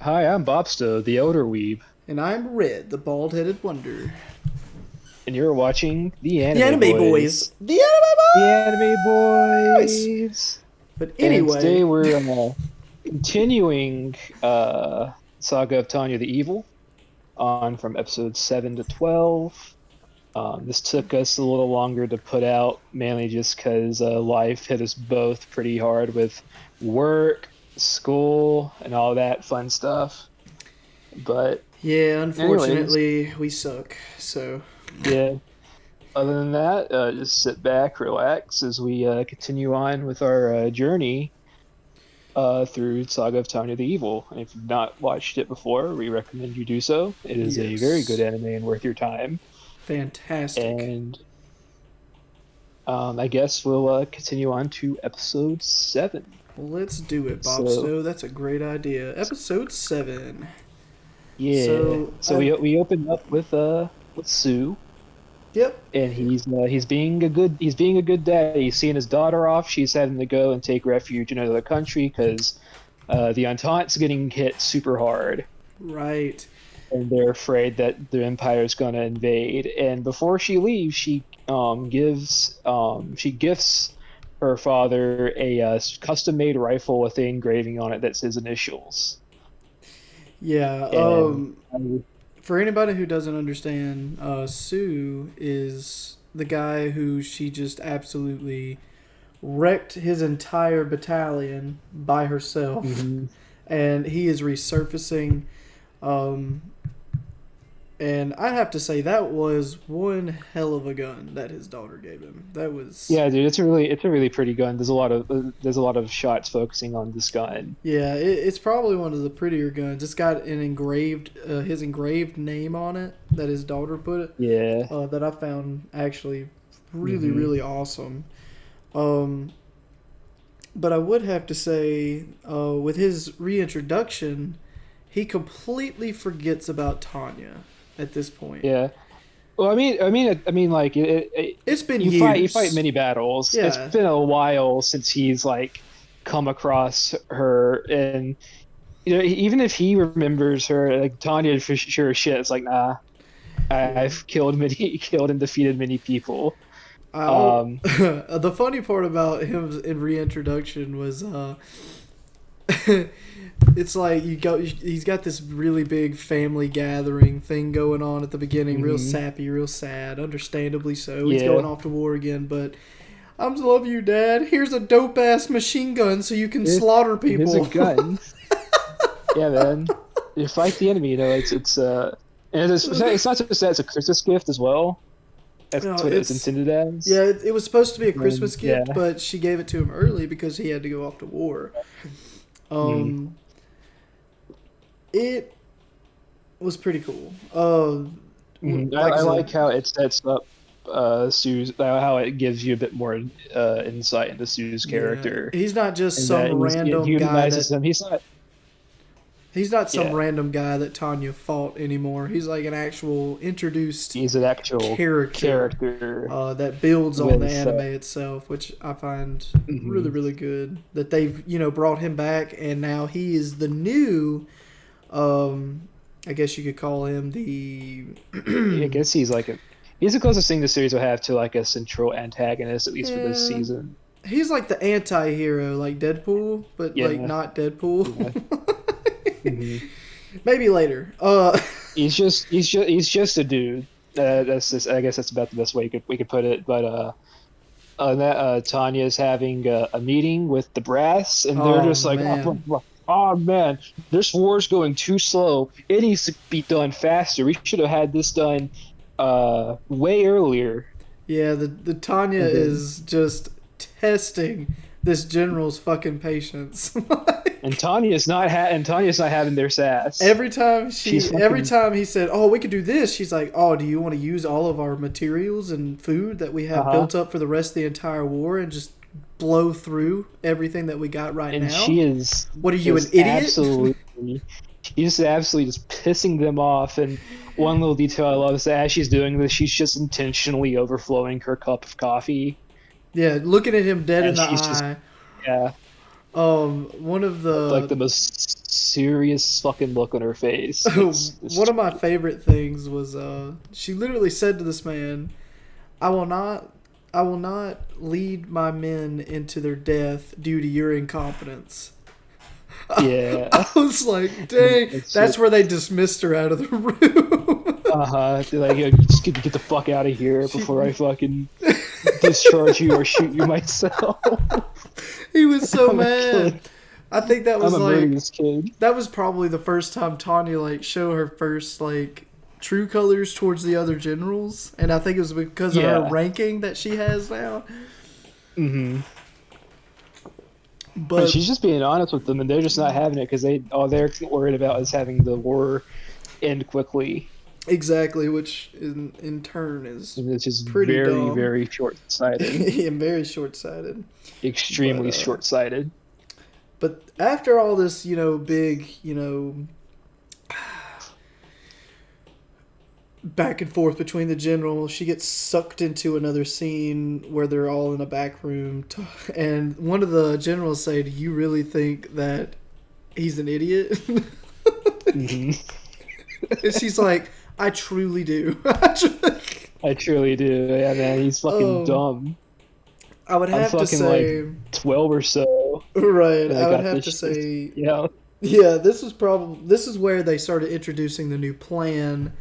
Hi, I'm Bobsto, the Elder Weeb, And I'm Red, the bald-headed wonder. and you're watching The The Anime anime boys. Boys. The anime The Anime boys! Boys! But And today anyway, we're continuing Saga of Tanya the Evil on from episodes 7 to 12. This took us a little longer to put out, mainly just because life hit us both pretty hard with work, school, and all that fun stuff. But, yeah, anyways, unfortunately, we suck. So, yeah. Other than that, just sit back, relax as we continue on with our journey through Saga of Tanya the Evil. And if you've not watched it before, we recommend you do so. It is a very good yes. anime and worth your time. Fantastic. And I guess we'll continue on to episode 7. Well, let's do it, Bob So, Stowe. That's a great idea. Episode 7. yeah. So, So we open up with Sue. yep. And he's being a good dad. He's seeing his daughter off. She's having to go and take refuge in another country because the Entente's getting hit super hard, Right. and they're afraid that the Empire's going to invade. And before she leaves, she gifts her father a custom-made rifle with the engraving on it that's his initials. Yeah, And for anybody who doesn't understand, Sue is the guy who she just absolutely wrecked his entire battalion by herself, mhm. and he is resurfacing. Um, and I have to say that was one hell of a gun that his daughter gave him. That was, Yeah, dude, it's a really pretty gun. There's a lot of shots focusing on this gun. yeah, it's probably one of the prettier guns. It's got an engraved his engraved name on it that his daughter put Yeah. that I found actually really hmm really awesome. Um, but I would have to say, with his reintroduction, he completely forgets about Tanya at this point. Yeah. Well, like It's been you fight years. many battles. It's Yeah. been a while since he's like come across her, and even if he remembers her, like Tanya for sure shit. It's like nah, Yeah. I've killed many, killed and defeated many people. Um, The funny part about him in reintroduction was it's like he's got this really big family gathering thing going on at the beginning, real mhm. sappy, real sad, understandably so. He's going Yeah, off to war again, but I'm love you, Dad. Here's a dope ass machine gun so you can slaughter here's a people. gun. Yeah, man. You fight the enemy. And it's not just that; it's a Christmas gift as well. That's No, what it's intended as. yeah, it was supposed to be a And Christmas yeah. gift, but she gave it to him early because he had to go off to war. Mhm. Um, it was pretty cool. Like I I like said, how it sets up Sue's, how it gives you a bit more insight into Sue's yeah, character, he's not just and some that it random guy humanizes that him. He's not, he's not some yeah, random guy that Tanya fought anymore. He's like an actual introduced he's an actual character character that builds on the with anime itself, which I find really, mhm. really good. That they've brought him back, and now he is the new. Um, I guess you could call him the. I guess he's the closest thing the series will have to like a central antagonist, at least for this Yeah, season. he's like the anti-hero, like Deadpool, but like Yeah, not yeah. Deadpool. hmm Maybe later. he's just a dude. That's just, I guess that's about the best way we could put it. But Tanya's having a meeting with the brass, and they're Oh just like, man. oh man, this war's going too slow. It needs to be done faster. We should have had this done way earlier. Yeah, the Tanya And then is just testing this general's fucking patience. and Tanya's not having their sass. She's Every fucking time he said, "Oh, we could do this," she's like, "Oh, do you want to use all of our materials and food that we have uh-huh. built up for the rest of the entire war and just blow through everything that we got right And now? she is What are you, an just idiot?" absolutely she's absolutely just pissing them off. And one little detail I love is that as she's doing this, she's just intentionally overflowing her cup of coffee, Yeah, looking at him dead in and the she's just eye. yeah, One of Like the the most serious fucking look on her face. It's one of my favorite things was she literally said to this man, "I will not, I will not lead my men into their death due to your incompetence." yeah. I was like, "Dang, It's that's just where they dismissed her out of the room." they're like, yo, you just get the fuck out of here she, before I fucking discharge you or shoot you myself. he was so I'm gonna kill mad. it. I think that I'm was gonna murder like this kid. that was probably the first time Tanya like showed her first like true colors towards the other generals, and I think it was because of her Yeah. ranking that she has now. Mm-hmm. And But she's just being honest with them, and they're just not having it because they all they're worried about is having the war end quickly, exactly, which in turn is and it's just pretty very, dumb very short-sighted, and very short sighted. But extremely short-sighted. but after all this, big, back and forth between the general, she gets sucked into another scene where they're all in a back room, and one of the generals say, "Do you really think that he's an idiot?" Hmm. And she's like, "I truly do." I truly do. Yeah, man, he's fucking um, dumb. I would I'm have to fucking like say, 12 or so, right. and I I would got have this to shit. say, Yeah. yeah. This is where they started introducing the new plan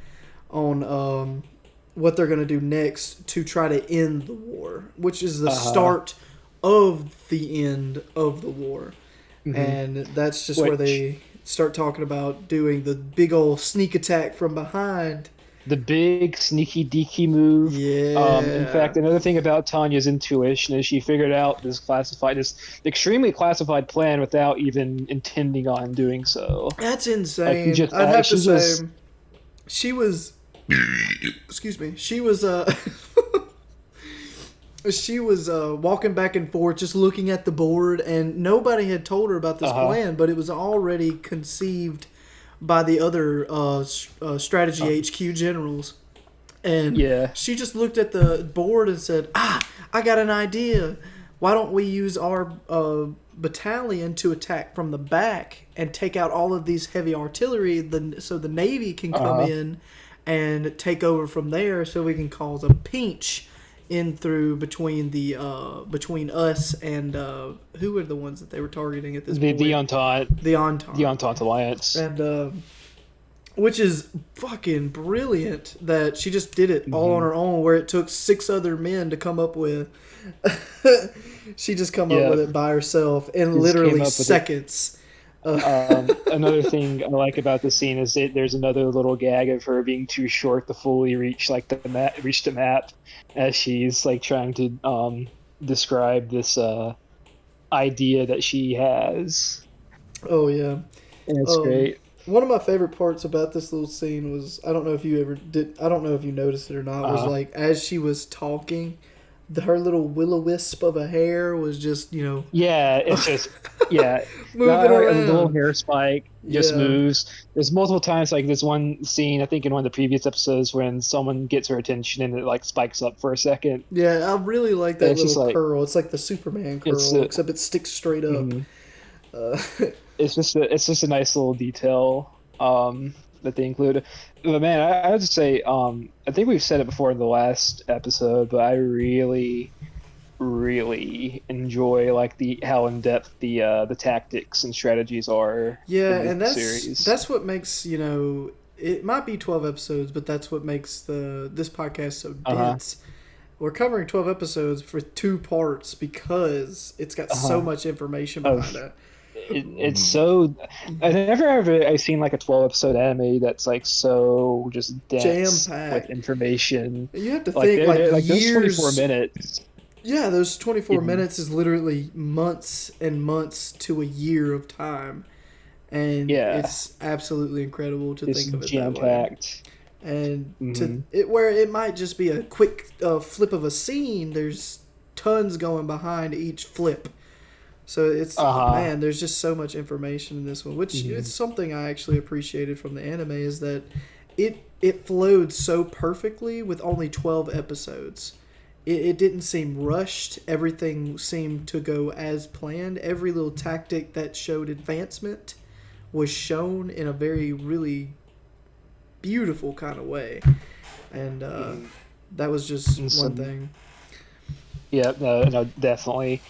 on what they're going to do next to try to end the war, which is the Uh-huh. start of the end of the war. Hmm. And that's just where Which they start talking about doing the big old sneak attack from behind. the big sneaky deaky move. In Yeah. fact, another thing about Tanya's intuition is she figured out this extremely classified plan without even intending on doing so. That's Like insane. I'd have to she say just she was excuse me. She was she was walking back and forth just looking at the board, and nobody had told her about this uh-huh. plan, but it was already conceived by the other strategy Uh, HQ generals. And yeah. she just looked at the board and said, I got an idea. Why don't we use our battalion to attack from the back and take out all of these heavy artillery so the Navy can come Uh-huh. in and take over from there so we can cause a pinch in through between us and who were the ones that they were targeting at this The point? The The Entente. Entente Alliance. And which is fucking brilliant that she just did it all on Hmm. her own, where it took 6 other men to come up with. She just come up Yeah. with it by herself in Just came literally up with it. seconds. Another thing I like about the scene is there's another little gag of her being too short to fully reach the map, as she's like trying to describe this idea that she has, Oh yeah. and it's Um, great. One of my favorite parts about this little scene was, I don't know if you ever did. I don't know if you noticed it or not. Was Uh, like as she was talking, her little will o wisp of a hair was just yeah, it's just yeah. moving The little around. hair spike just Yeah. moves. There's multiple times like this one scene I think in one of the previous episodes when someone gets her attention and it like spikes up for a second. Yeah, I really like And that it's just little like curl. It's like the Superman it's curl, except it sticks straight up. mhm. Uh, It's just a nice little detail that they include. But man, I would just say I think we've said it before in the last episode, but I really really enjoy like the how in depth the tactics and strategies are yeah, in this and that's series. that's what makes it might be 12 episodes, but that's what makes this podcast so Uh huh. dense. We're covering 12 episodes for 2 parts because it's got Uh so huh. much information behind Of it. it's so I never ever I've seen like a 12 episode anime that's like so just Jam dense with packed. information. You have to Like think like they're like those 24 years. minutes. Yeah, those 24 Mhm. minutes is literally months and months to a year of time. And Yeah, it's absolutely incredible to think just of it that jam way. packed. And to Hmm. it where it might just be a quick flip of a scene, there's tons going behind each flip. So it's Uh huh. man, there's just so much information in this one, which Hmm. it's something I actually appreciated from the anime is that it flowed so perfectly with only 12 episodes. it didn't seem rushed. Everything seemed to go as planned. Every little tactic that showed advancement was shown in a very really beautiful kind of way, and Mhm. that was just And one so, thing. yeah, no, no, definitely.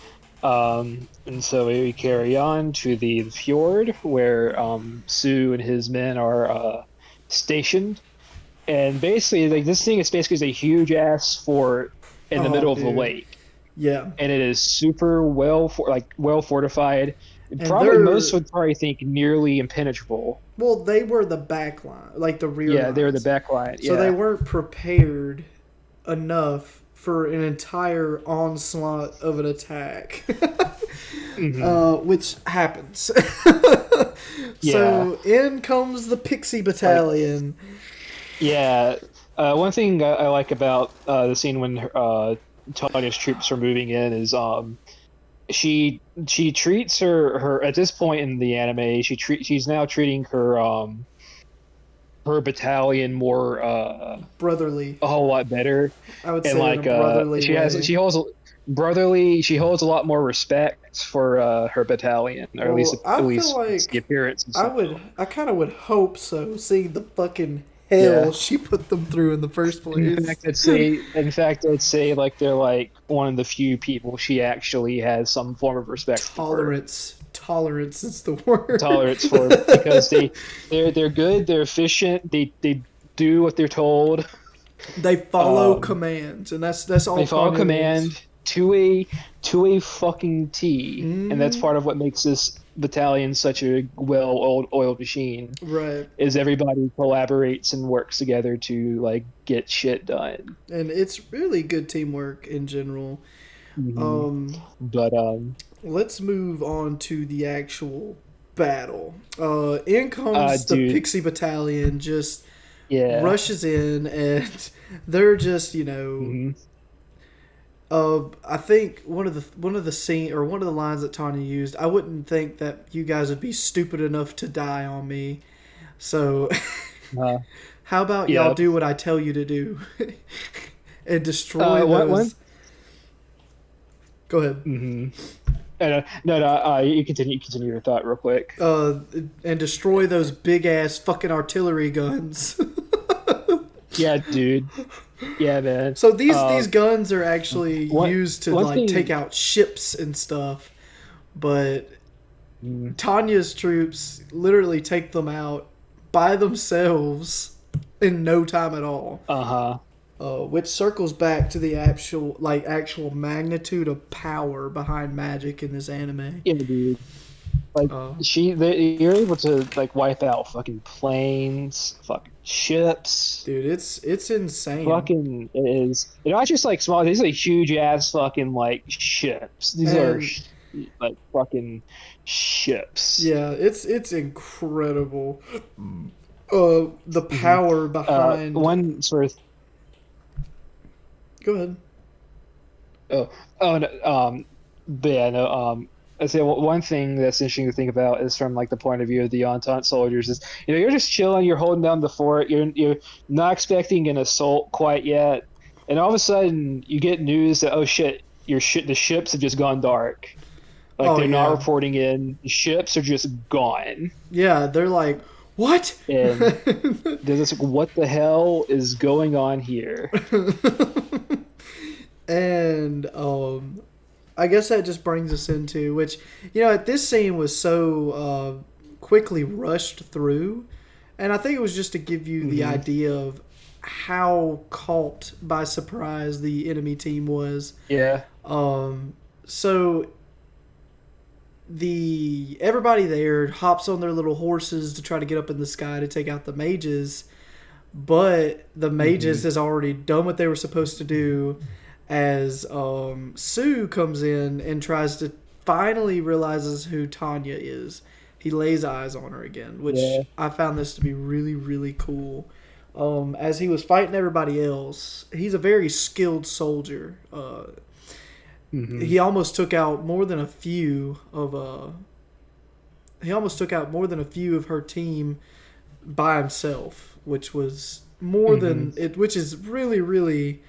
And so we carry on to the fjord where Sue and his men are stationed. And basically, like this thing is basically a huge ass fort in the Oh, middle of the dude, lake, yeah. and it is super well fortified. And Probably most they're would probably think nearly impenetrable. well, they were the back line, like the rear Yeah, they were the lines, back line. so they Yeah. weren't prepared enough for an entire onslaught of an attack, Hmm. which happens. Yeah. So in comes the Pixie Like, Battalion. yeah. One thing I like about the scene when Tanya's troops are moving in is she treats her at this point in the anime she's now treating her battalion more Brotherly, a whole lot better, I would and say, in a like brotherly way. she holds a lot more respect for her battalion, or Well, I at feel least the like appearance and stuff. I kind of would hope so, seeing the fucking hell Yeah. she put them through in the first place. In fact, I'd say like they're like one of the few people she actually has some form of respect for, Tolerance is the word. tolerance for, because they're good, they're efficient, they do what they're told. They follow Um, commands, and that's all they follow Tanya needs. command to a fucking T, and that's Mm-hmm. part of what makes this battalion such a oiled machine. Right, Is everybody collaborates and works together to like get shit done. and it's really good teamwork in general. Hmm. Um, But let's move on to the actual battle. In comes the dude, Pixie Battalion, just yeah. rushes in, and they're just Hmm. I think one of the scene or one of the lines that Tanya used. I wouldn't think that you guys would be stupid enough to die on me. So Uh, how about y'all yeah. do what I tell you to do and destroy One. those? Go ahead. Hmm. No, no. You continue. Continue your thought real quick. Uh, and destroy those big ass fucking artillery guns. Yeah, dude. Yeah, man. So these guns are actually One used to one like take thing. out ships and stuff, but Mm, Tanya's troops literally take them out by themselves in no time at all. uh-huh. Which circles back to the actual magnitude of power behind magic in this anime. Yeah, dude. Like Uh, you're able to like wipe out fucking planes, fucking ships. Dude, it's insane. Fucking it is. They're not just like small. These are like huge ass fucking like ships. These are And like fucking ships. yeah, it's incredible. The Hmm. power behind. One sort of. Go ahead. Oh, oh no, but yeah, no, I say one thing that's interesting to think about is from like the point of view of the Entente soldiers is, you're just chilling, you're holding down the fort, you're not expecting an assault quite yet, and all of a sudden you get news that, oh shit, the ships have just gone dark, like Oh they're not yeah, reporting in, the ships are just gone, yeah. They're like, what? and there's this like, what the hell is going on here? And I guess that just brings us into which this scene was so quickly rushed through, and I think it was just to give you the Hmm. idea of how caught by surprise the enemy team was. Yeah. Um, so the everybody there hops on their little horses to try to get up in the sky to take out the mages, but the mages Hmm. has already done what they were supposed to do. As Sue comes in and tries to finally realizes who Tanya is, he lays eyes on her again, which Yeah. I found this to be really really cool. As he was fighting everybody else, he's a very skilled soldier. Hmm. He almost took out more than a few of her team by himself, which was more Hmm. than it, which is really really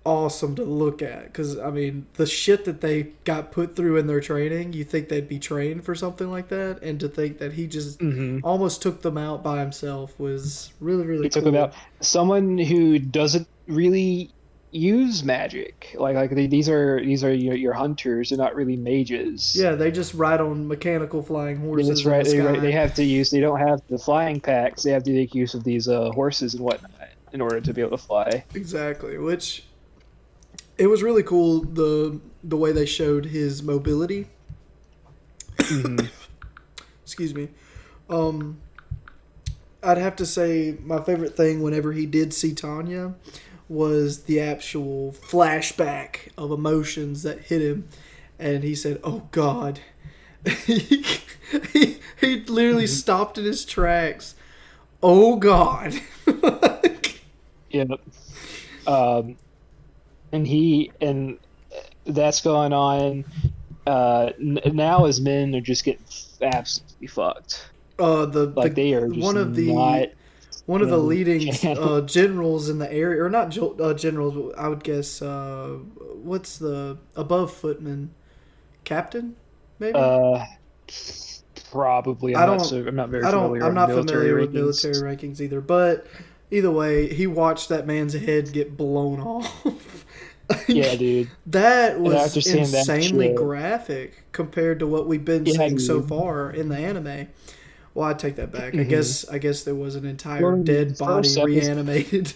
awesome to look at because I mean the shit that they got put through in their training, you think they'd be trained for something like that, and to think that he just Hmm. almost took them out by himself was really really He took about cool. someone who doesn't really use magic. These are your hunters. They're not really mages. Yeah, they just ride on mechanical flying That's horses in right. the They sky. have to use. They don't have the flying packs. They have to make use of these horses and whatnot in order to be able to fly. Exactly, which it was really cool the way they showed his mobility. Hmm. Excuse me. Um, I'd have to say my favorite thing whenever he did see Tanya was the actual flashback of emotions that hit him, and he said, "Oh God." he, he literally Hmm. stopped in his tracks. Oh God. Yeah. Um, and that's going on. Now his men are just getting absolutely fucked. Like The they are one just of the not one of the standing a leading chance. generals in the area, or not generals, but I would guess what's the above footman captain, maybe. Uh, Probably. I don't, I'm not very familiar I'm on not military familiar with military rankings. rankings either. But either way, he watched that man's head get blown off. Yeah, Like, dude. that And was after seeing that insanely shit, graphic compared to what we've been yeah, seeing so dude. far in the anime. Well, I take that back. Hmm. I guess there was an entire Well, in the dead body first episode, reanimated.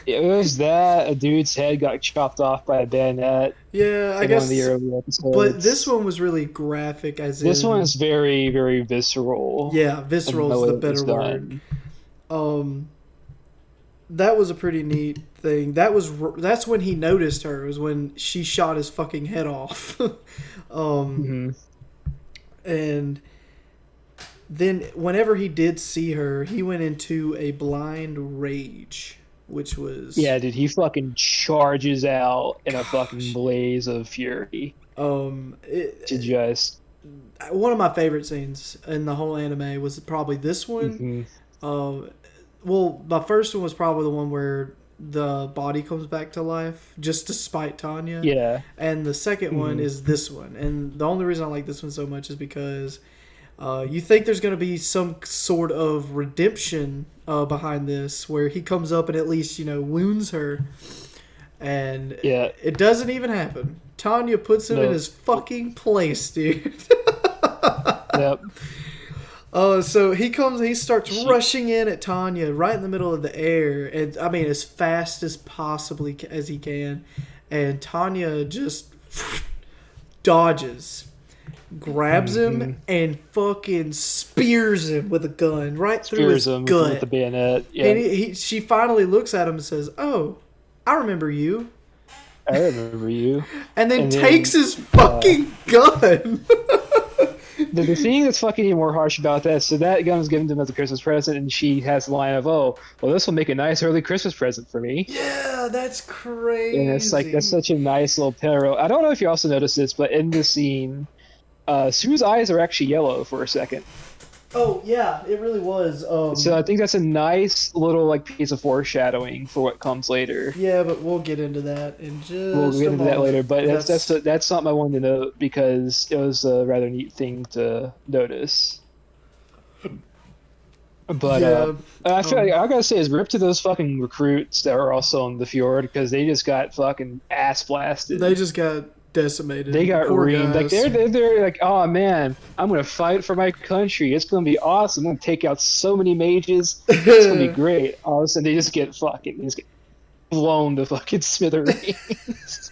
it was that a dude's head got chopped off by a bayonet Yeah, I in one of the guess. early But this episodes. one was really graphic, as This one in, is very, very visceral yeah, in the visceral's way the that it's better word. done. Um, that was a pretty neat thing. That's when he noticed her. It was when she shot his fucking head off. um, Hmm. and then whenever he did see her, he went into a blind rage, which was, Yeah, dude, he fucking charges out in a fucking gosh, blaze of fury to it, just. one of my favorite scenes in the whole anime was probably this one. Hmm. Uh, well, my first one was probably the one where the body comes back to life just to spite Tanya, Yeah. and the second one Hmm. is this one. And the only reason I like this one so much is because you think there's going to be some sort of redemption behind this, where he comes up and at least wounds her, and Yeah. it doesn't even happen. Tanya puts him in No. his fucking place, dude. Yep. So he starts She. rushing in at Tanya right in the middle of the air, and I mean as fast as possibly as he can, and Tanya just dodges, grabs him, Hmm. and fucking spears him with a gun right through his Spears him with the gut. bayonet. And Yep. she finally looks at him and says, "Oh, I remember you," I remember you. and then And takes then his uh, fucking gun. the thing that's fucking even more harsh about that, so that gun was given to him as a Christmas present, and she has the line of, "Oh, well, this will make a nice early Christmas present for me." Yeah, that's And it's like that's crazy. such a nice little parallel. I don't know if you also noticed this, but in the scene, Sue's eyes are actually yellow for a second. Oh yeah, it really was. So I think that's a nice little like piece of foreshadowing for what comes later. Yeah, but we'll get into that in We'll just get a into that moment. later, but That's that's something I wanted to note because it was a rather neat thing to notice. But yeah. I feel like Um, I gotta say is rip to those fucking recruits that are also on the fjord because they just got fucking ass they blasted. just got They decimated. got Poor reamed. Like guys. they're like, oh man, I'm gonna fight for my country. It's gonna be awesome. I'm gonna take out so many mages. It's gonna be great. All of a sudden they just get blown to fucking smithereens.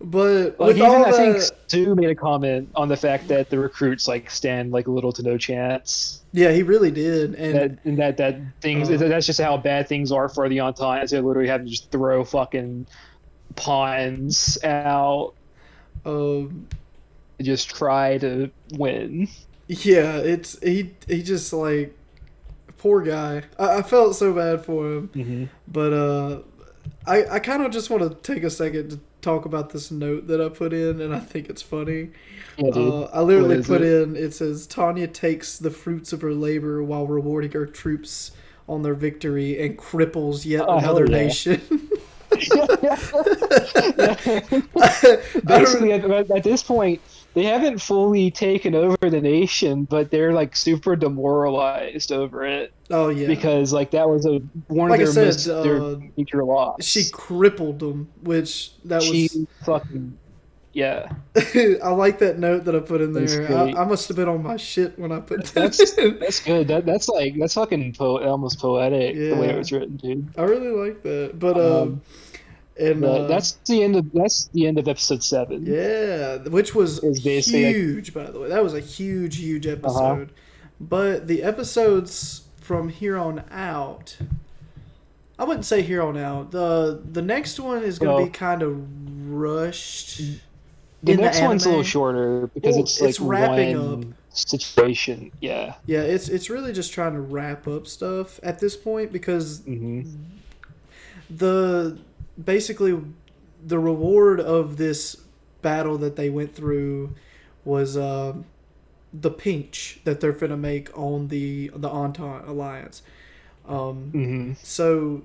But Like with even all I think the Stu made a comment on the fact that the recruits like stand like little to no chance. yeah, he really did, and That things uh, that's just how bad things are for the Entente. They literally have to just throw fucking pawns out um, to just try to win. yeah, it's he just like poor guy. I felt so bad for him, Hmm. but I kind of just want to take a second to talk about this note that I put in, and I think it's funny. Yeah, dude. I What literally is put it? in, it says Tanya takes the fruits of her labor while rewarding her troops on their victory and cripples yet Oh hell another yeah. nation. Yeah. I don't, Basically, at this point, they haven't fully taken over the nation, but they're like super demoralized over it oh yeah, because like that was a one of like I said, their major she loss. crippled them, which that She was. fucking yeah, I like that note that I put in that's there. great. I must have been on my shit when I put that That's in. that's good. That's fucking almost poetic the way it Yeah, was written, dude. I really like that. But Um, and but that's the end of episode 7. yeah, which was Is basically like huge, by the way. That was a huge, huge uh-huh. episode. But the episodes from here on out, I wouldn't say here on out. The next one is going to be Well, kind of rushed the in the next one's a little anime. shorter because Well, it's like it's wrapping up. one situation. Yeah. Yeah, it's really just trying to wrap up stuff at this point because Hmm. the basically the reward of this battle that they went through was the pinch that they're finna make on the Entente alliance. Um, Hmm. so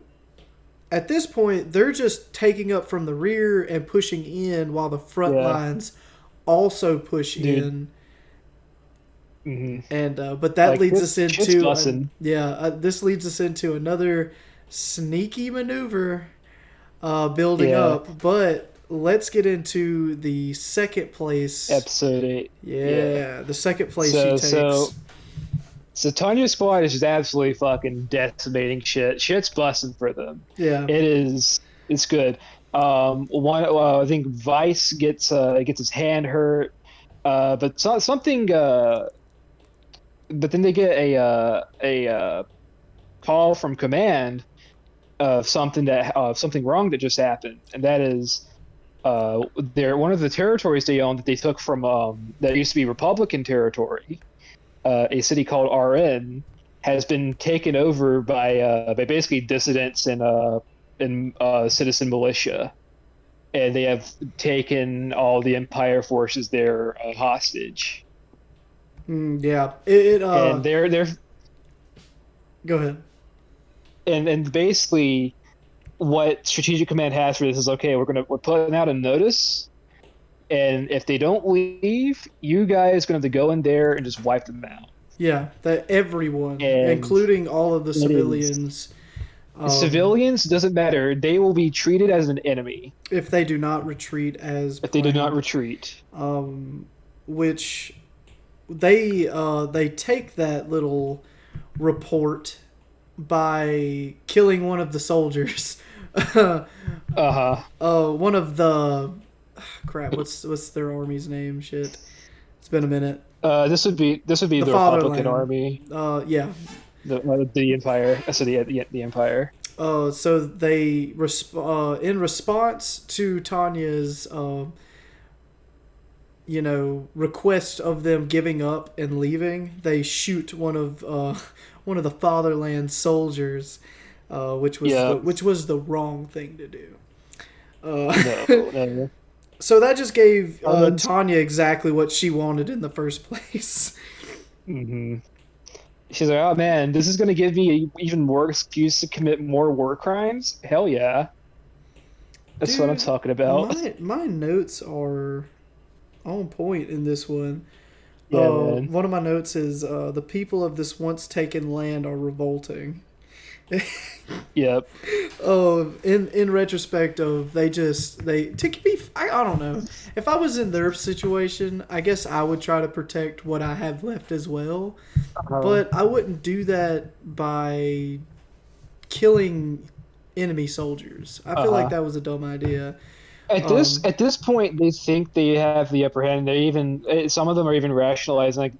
at this point, they're just taking up from the rear and pushing in, while the front Yeah, lines also push dude. in. Hmm. And but that Like leads this us shit's into bussin'. this leads us into another sneaky maneuver building Yeah. up. But let's get into the second place. Episode 8. Yeah. Yeah, the second place she So takes. so so Tanya's squad is just absolutely fucking decimating shit. Shit's busting for them. Yeah, It is. It's good. One. I think Vice gets his hand hurt. But something. But then they get a call from command of something wrong that just happened, and that is they're one of the territories they own that they took from that used to be Republican territory, a city called RN, has been taken over by basically dissidents and citizen militia, and they have taken all the Empire forces there hostage, yeah. and they're Go ahead. and basically what Strategic Command has for this is okay. We're putting out a notice, and if they don't leave, you guys gonna have to go in there and just wipe them out. Yeah, that everyone, And including all of the it is civilians, civilians doesn't matter. They will be treated as an enemy if they do not retreat as if they do not planned. retreat. Which they take that little report by killing one of the soldiers. Uh-huh. One of the crap. What's their army's name? Shit, it's been a minute. This would be The the Republican Fatherland. Army, Yeah. the Empire. So the Empire. So they in response to Tanya's request of them giving up and leaving, they shoot one of the Fatherland soldiers, Yeah. which was the wrong thing to do. No. No. So that just gave Um, Tanya exactly what she wanted in the first place. hmm She's like, oh man, this is gonna give me even more excuse to commit more war crimes. Hell yeah, that's what I'm Dude, talking about. my notes are on point in this one. Yeah, man. One of my notes is the people of this once taken land are revolting. Yep. In retrospect of they to be I don't know, if I was in their situation, I guess I would try to protect what I have left as well, Um, but I wouldn't do that by killing enemy soldiers. I feel like uh-huh. that was a dumb idea. At this Um, at this point, they think they have the upper hand. They even some of them are even rationalizing like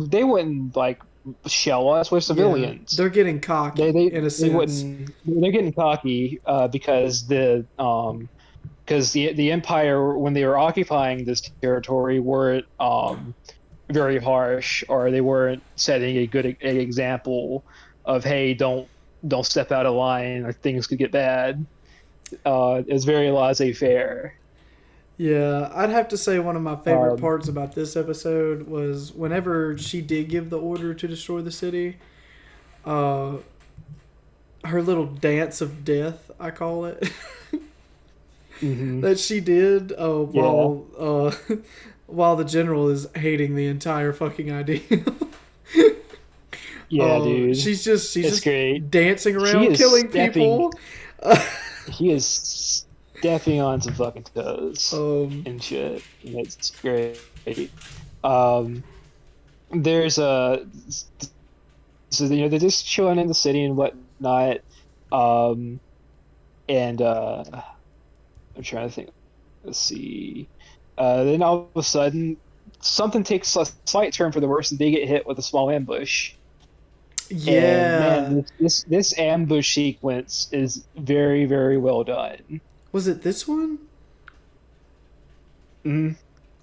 they wouldn't like shell us with yeah, civilians. they're getting They cocky they in a they sense. wouldn't. They're getting cocky because the Empire when they were occupying this territory weren't very harsh, or they weren't setting a good example of hey, don't step out of line or things could get bad. It's very laissez-faire. Yeah, I'd have to say one of my favorite Um, parts about this episode was whenever she did give the order to destroy the city. Uh, her little dance of death, I call it, Hmm. that she did Yeah. while the general is hating the entire fucking idea. Yeah, dude. She's It's just great. dancing He around, is killing stepping people. he is stepping on some fucking toes Um, and shit. And it's great. Um there's a so they're just chilling in the city and whatnot. Um and I'm trying to think. Let's see. Then all of a sudden something takes a slight turn for the worse and they get hit with a small ambush. And man, yeah, this ambush sequence is very, very well done. was it this one? Mhm.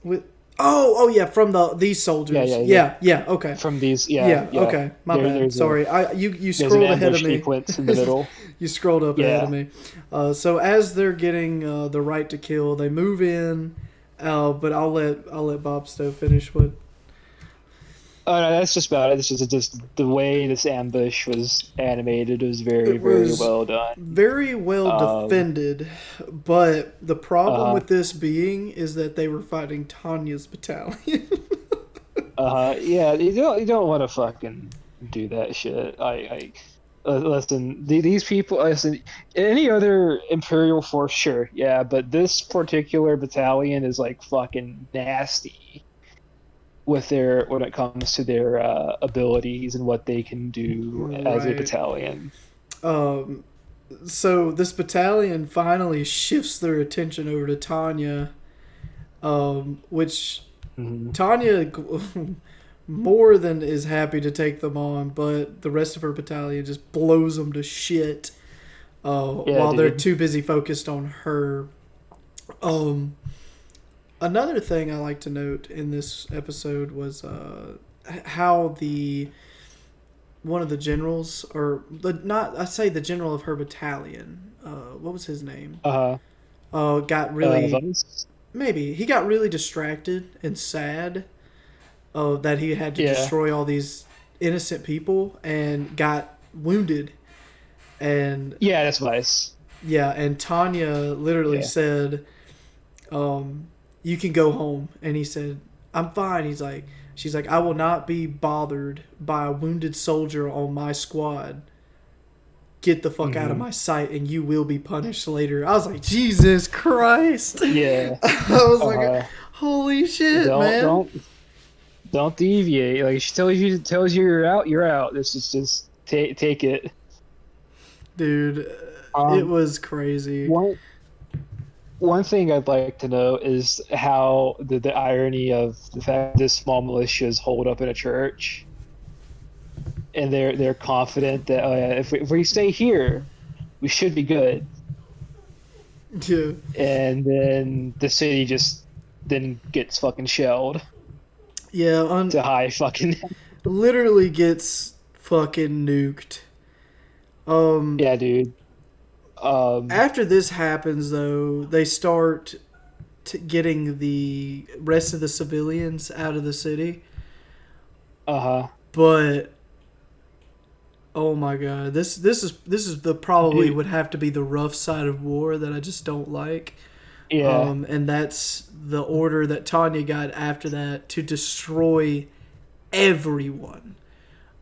With oh yeah, from these Yeah, soldiers. yeah, yeah. Yeah, okay. From these, yeah, Yeah, yeah. okay. My bad. There's a Sorry. You there's an scrolled ahead of ambush me. sequence in the middle. You scrolled up ahead of Yeah. me. So as they're getting the right to kill, they move in. But I'll let Bob Stowe finish what. Oh no, that's just about it. This is just the way this ambush was animated was very, It very was well done. very well Um, defended, but the problem uh, with this being is that they were fighting Tanya's battalion. yeah, you don't want to fucking do that shit. Listen, these people, listen, any other Imperial force, sure, yeah, but this particular battalion is like fucking nasty with their when it comes to their abilities and what they can do as a Right. battalion. Um, so this battalion finally shifts their attention over to Tanya, which Hmm. Tanya more than is happy to take them on, but the rest of her battalion just blows them to shit Yeah, while they're dude. too busy focused on her. Um, Another thing I like to note in this episode was how the one of the generals, or the not I say the general of her battalion. What was his name? Uh, Got really Vice. maybe he got really distracted and sad that he had to Yeah, destroy all these innocent people and got wounded. And yeah, that's Vice. yeah, and Tanya literally Yeah. said, "You can go home." And he said, "I'm fine." She's like, "I will not be bothered by a wounded soldier on my squad. Get the fuck out of Hmm. my sight, and you will be punished later." I was like, Jesus Christ! Yeah. I was like, Uh, holy shit, don't man. don't don't deviate. Like she tells you you're out, you're out. This is just take it. Dude, it Um, was crazy. one one thing I'd like to know is how the irony of the fact this small militias hold up in a church, and they're confident that if we stay here, we should be good, Yeah, and then the city just then gets fucking shelled yeah, to high fucking literally gets fucking nuked. Um, yeah, dude. After this happens, though, they start getting the rest of the civilians out of the city. Uh-huh. But oh my god, this is the probably Dude, would have to be the rough side of war that I just don't like. yeah, And that's the order that Tanya got after that to destroy everyone.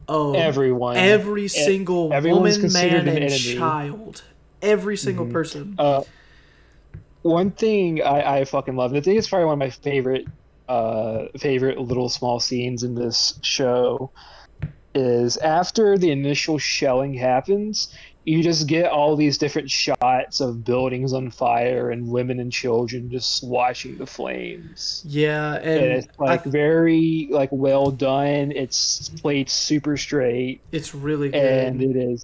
Um, everyone, every e- single everyone's woman, considered man, an and enemy. child. Every single Hmm. person. Uh, one thing I fucking love, and I think it's probably one of my favorite little small scenes in this show is after the initial shelling happens, you just get all these different shots of buildings on fire and women and children just watching the flames. Yeah, And and it's like very like well done. It's played super straight, it's really and good.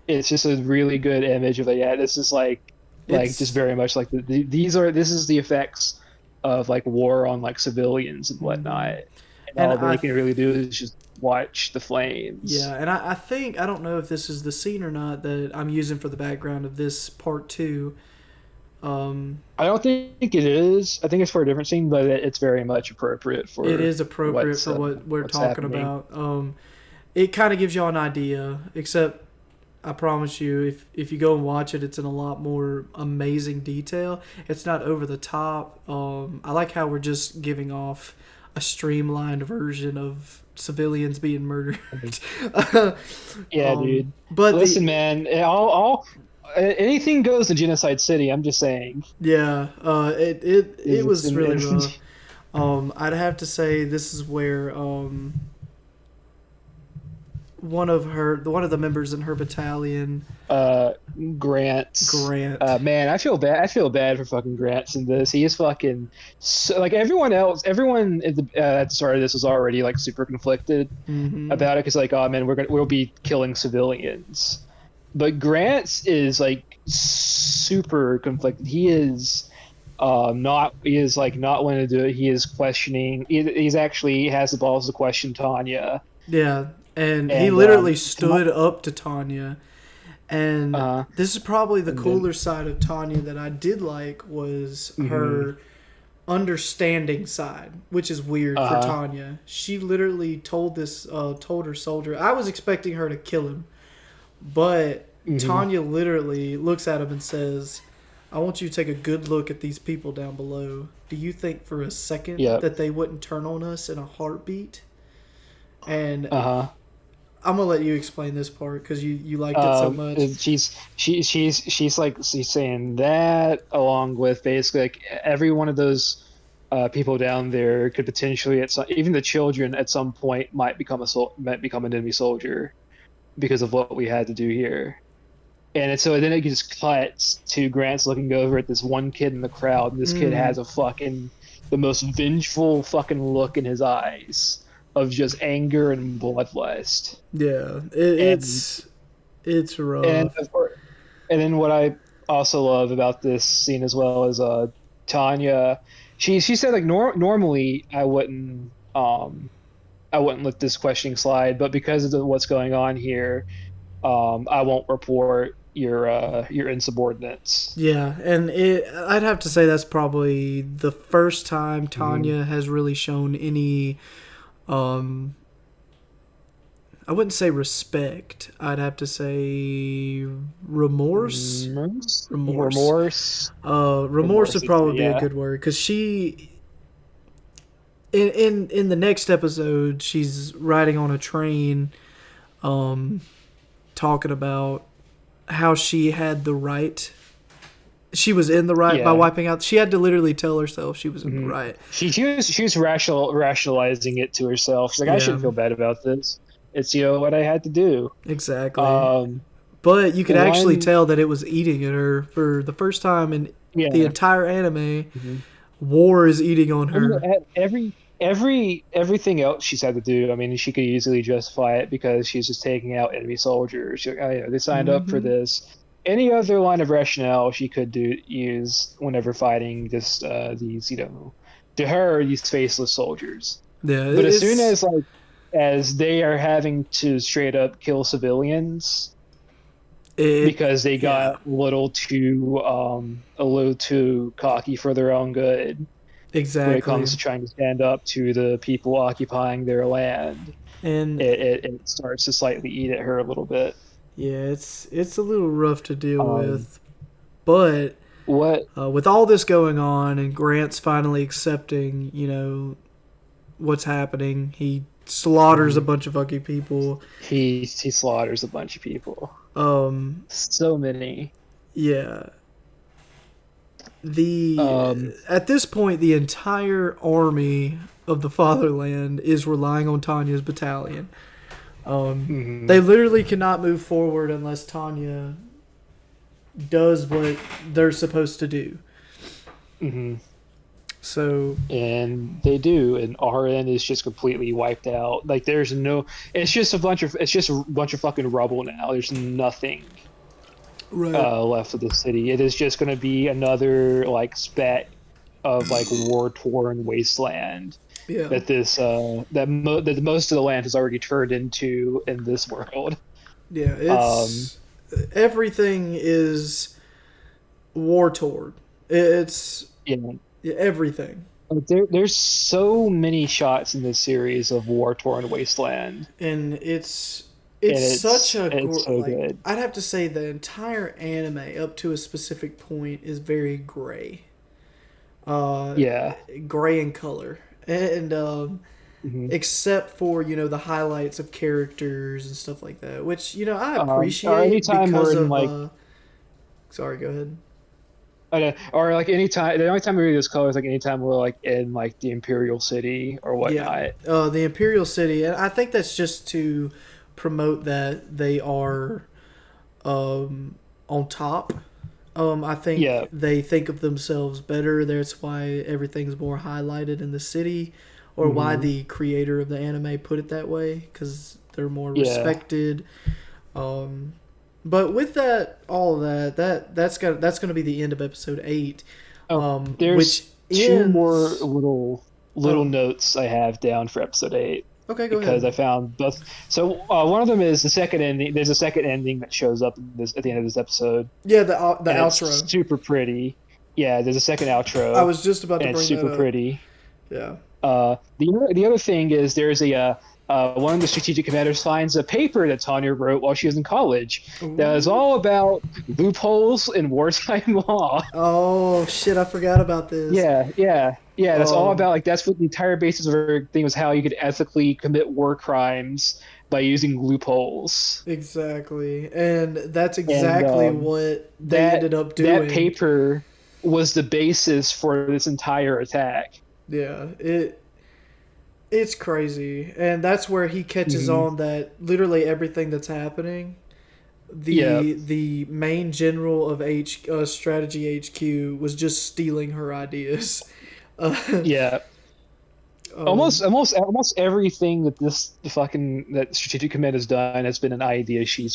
it's just a really good image of like, yeah, this is like just It's very much like this is the effects of like war on like civilians and mhm. whatnot, and And all they can really do is just watch the flames. yeah, and I think I don't know if this is the scene or not that I'm using for the background of this part two. Um, I don't think it is. I think it's for a different scene, but it's very much appropriate it for is appropriate for what we're what's talking happening. about. It kind of gives y'all an idea, except I promise you, if you go and watch it, it's in a lot more amazing detail. It's not over the top. I like how we're just giving off a streamlined version of civilians being murdered. Yeah, dude. But Listen, the man, all anything goes in Genocide City. I'm just saying. yeah, it It's was really in, rough. I'd have to say this is where one of the members in her battalion, uh Grant's Grant. man, I feel bad for fucking Grants in this. He is fucking so, like everyone else, everyone at the start of this was already like super conflicted Mm-hmm. about it because like, oh man, we'll be killing civilians. But Grants is like super conflicted. He is like not wanting to do it. He is questioning. He's actually has the balls to question Tanya. Yeah, and he And literally Ta- stood up to Tanya. And uh this is probably the and then cooler side of Tanya that I did like was mhm, her understanding side, which is weird for uh Tanya. She literally told her soldier. I was expecting her to kill him, but mhm, Tanya literally looks at him and says, "I want you to take a good look at these people down below. Do you think for a second yep, that they wouldn't turn on us in a heartbeat?" And uh-huh. I'm gonna let you explain this part because you liked it so much. She's saying that along with basically like every one of those people down there could potentially at some, even the children at some point might become an enemy soldier because of what we had to do here. So then it just cuts to Grant's looking over at this one kid in the crowd, and this kid Mm, has the most vengeful fucking look in his eyes of just anger and bloodlust. yeah, And it's and rough. of course, and then what I also love about this scene as well is Tanya. She said like normally I wouldn't let this questioning slide, but because of what's going on here, I won't report your insubordinates. Yeah, and I'd have to say that's probably the first time Mm-hmm. Tanya has really shown any. Um, I wouldn't say respect. I'd have to say remorse. Remorse, Remorse. remorse, Remorse remorse. would probably be a Yeah, good word because she in the next episode she's riding on a train, um, talking about how she had the right. She was in the right by yeah. wiping out. She had to literally tell herself she was in the Hmm. right. She was rationalizing it to herself. She's like, I Yeah, shouldn't feel bad about this. It's what I had to do. exactly. Um, But you could actually one, tell that it was eating at her for the first time in the yeah. entire anime. Mhm. War is eating on her. Everything else she's had to do. I mean, she could easily justify it because she's just taking out enemy soldiers. She's like, oh, yeah, they signed up for Hmm. this. Any other line of rationale she could use whenever fighting just these, to her, these faceless soldiers. Yeah, But as soon it's as like as they are having to straight up kill civilians it. because they got Yeah, a little too cocky for their own good when it exactly. comes to trying to stand up to the people occupying their land, And it starts to slightly eat at her a little bit. yeah, it's a little rough to deal Um, with. But what? with all this going on and Grant's finally accepting, what's happening, he slaughters a Mhm. bunch of fucking people. He slaughters a bunch of people. Um, So many. yeah, the Um, at this point the entire army of the fatherland is relying on Tanya's battalion. They mhm, literally cannot move forward unless Tanya does what they're supposed to do. mhm. So And they do, and RN is just completely wiped out. Like there's no, it's just a bunch of fucking rubble now. There's nothing right, left of the city. It is just going to be another like speck of like war torn wasteland yeah, that most of the land has already turned into in this world. yeah. Um, It's everything is war torn. It's you know, everything, there's so many shots in this series of war torn wasteland. and it's It's and such a it's so like. good. I'd have to say the entire anime up to a specific point is very gray, uh, Yeah. gray in color, and Hmm. except for the highlights of characters and stuff like that, which I Or appreciate anytime we're because in of. like, Sorry, go ahead. or like anytime, the only time we read this color is like anytime we're like in like the Imperial City or Yeah, whatnot. the Imperial City, and I think that's just to promote that they are um, on top. I Yeah. think they think of themselves better. That's why everything's more highlighted in the city, or why Hmm. the creator of the anime put it that way, because they're more Yeah. respected. Um, but with that, all of that's going to be the end of episode 8, Oh, which there's two more ends. little Oh, notes I have down for episode 8, okay, go because ahead. I found both. So one of them is the second ending. There's a second ending that shows up in this at the end of this episode, Yeah, the and it's outro. super pretty. Yeah, there's a second I outro, was just about to and it's bring that super up. pretty. Yeah. The other thing is there's one of the strategic commanders finds a paper that Tanya wrote while she was in college that is Ooh. all about loopholes in wartime law. Oh shit! I forgot about this. Yeah. That's all Um, about, like, that's what the entire basis of her thing was, how you could ethically commit war crimes by using loopholes. exactly, and that's And exactly what they that ended up that doing. paper was the basis for this entire attack. Yeah, it's crazy, and that's where he catches Hmm. on that literally everything that's happening. Yeah, The main general of Strategy HQ was just stealing her ideas. Uh, yeah. um, Almost everything that that strategic command has done has been an idea she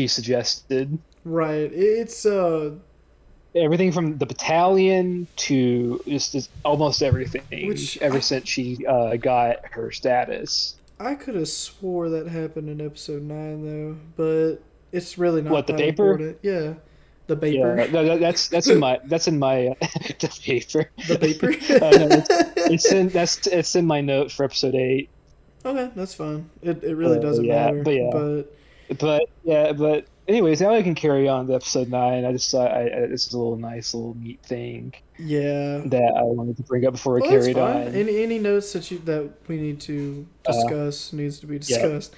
suggested. right. It's Everything from the battalion to just almost everything which ever since she got her status. I could have swore that happened in episode 9 though, but it's really not What, the that paper? important. Yeah, the Baper. Yeah, no, that's in my the paper. The Baper. No, it's in my note for episode 8. Okay, that's fine. It really doesn't Yeah, matter, but but anyways, now I can carry on to episode 9. I just thought this is a little nice, little neat thing yeah. that I wanted to bring up before we Well, that's carried fine. on. Any notes that we need to Uh, discuss needs to be yeah, discussed.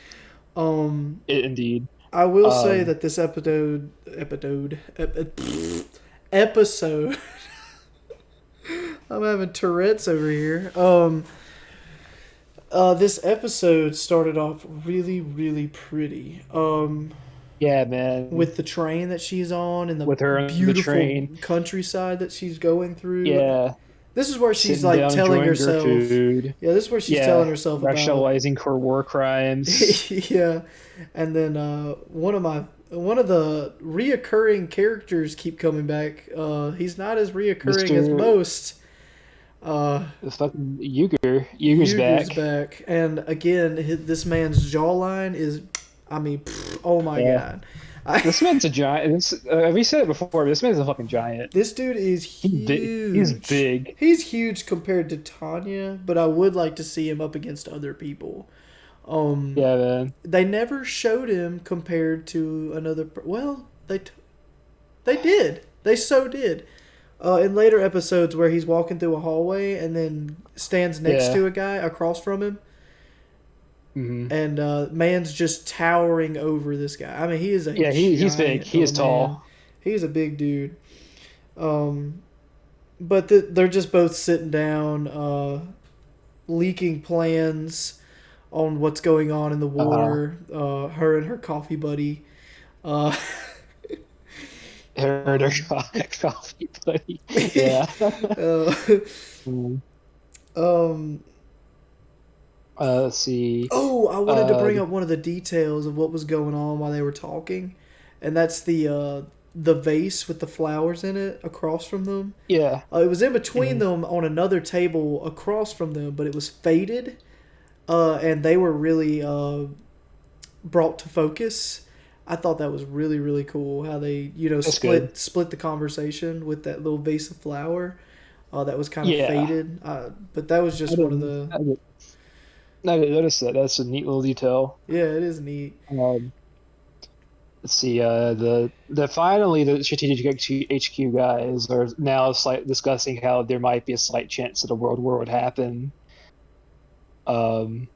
Um, indeed. I will say Um, that this episode. I'm having Tourette's over here. This episode started off really, really pretty. yeah, man, With the train that she's on and the with her on the beautiful train. countryside that she's going through. Yeah, This is where she's sitting like down telling enjoying her herself. food. Yeah, this is where she's telling Yeah, herself about. rationalizing her war crimes. Yeah, and then one of the reoccurring characters keep coming back. He's not as reoccurring as Mister most. Uh, the fucking Yuger's Yuger's back. back, and again, this man's jawline is, I mean, oh my Yeah, god, I, this man's a giant. We said it before, but this man's a fucking giant. this dude is He's big. He's huge. big. He's huge compared to Tanya, but I would like to see him up against other people. Um, Yeah, man. they never showed him compared to another. Well, they did. They so did. In later episodes where he's walking through a hallway and then stands next Yeah. to a guy across from him, Hmm. and man's just towering over this guy. I mean, he is a Yeah, he's big. giant He of a is man. tall. He's a big dude. Um, but they're just both sitting down, leaking plans on what's going on in the Uh, war. Her and her coffee buddy. Uh, Heard her um, coffee buddy. Yeah. uh, Mm. um, Let's see. oh, I wanted to Uh, bring up one of the details of what was going on while they were talking, and that's the vase with the flowers in it across from them. yeah. It was in between Mhm. them on another table across from them, but it was faded, and they were really brought to focus. I thought that was really really cool how they That's good. split the conversation with that little vase of flower that was kind of Yeah. faded. But that was I just one of didn't. the I did. I didn't notice that. That's a neat little detail. Yeah, it is neat. Um, let's see. The finally the strategic HQ guys are now discussing how there might be a slight chance that a world war would happen. Um,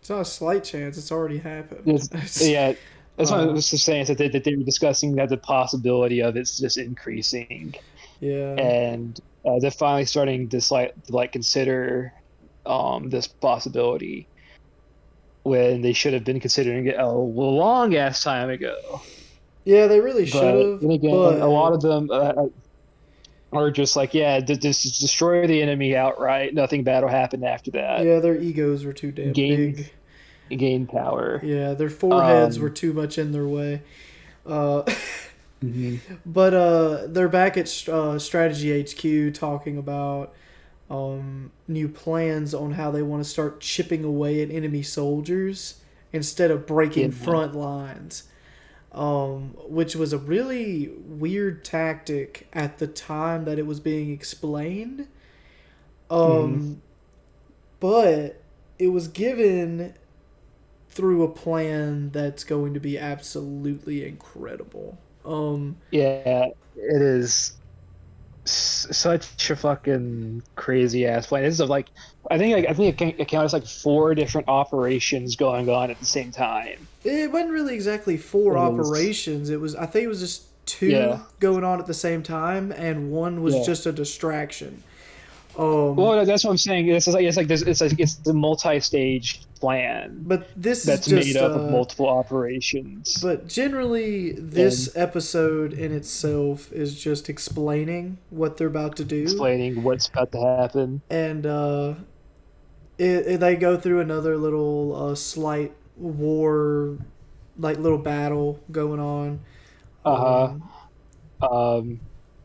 It's not a slight chance. It's already happened. it's, yeah, that's what I uh, was just saying. Is that they were discussing that the possibility of it's just increasing, yeah. and they're finally starting to like consider this possibility when they should have been considering it a long ass time ago. Yeah, they really should But have, then again, a lot but of them are just like, yeah, just destroy the enemy outright. Nothing bad will happen after that. yeah, their egos were too damn Gain big. gain power. Yeah, their foreheads were Um, too much in their way. Uh, mhm, but they're back at Strategy HQ talking about new plans on how they want to start chipping away at enemy soldiers instead of breaking yeah. front lines. Which was a really weird tactic at the time that it was being explained. Hmm. Um, but it was given through a plan that's going to be absolutely incredible. Yeah, it is such a fucking crazy ass plan. This is like, I think it counts like four different operations going on at the same time. It wasn't really exactly four It is, operations. It was, I think it was just yeah, two going on at the same time, and one was yeah. just a distraction. Um, Well, that's what I'm saying. It's the multi-stage plan but this is that's made just up of multiple operations but generally, and this episode in itself is just explaining what they're about to do, explaining what's about to happen. and they go through another little slight war, like little battle going on. Uh-huh. Um, Um,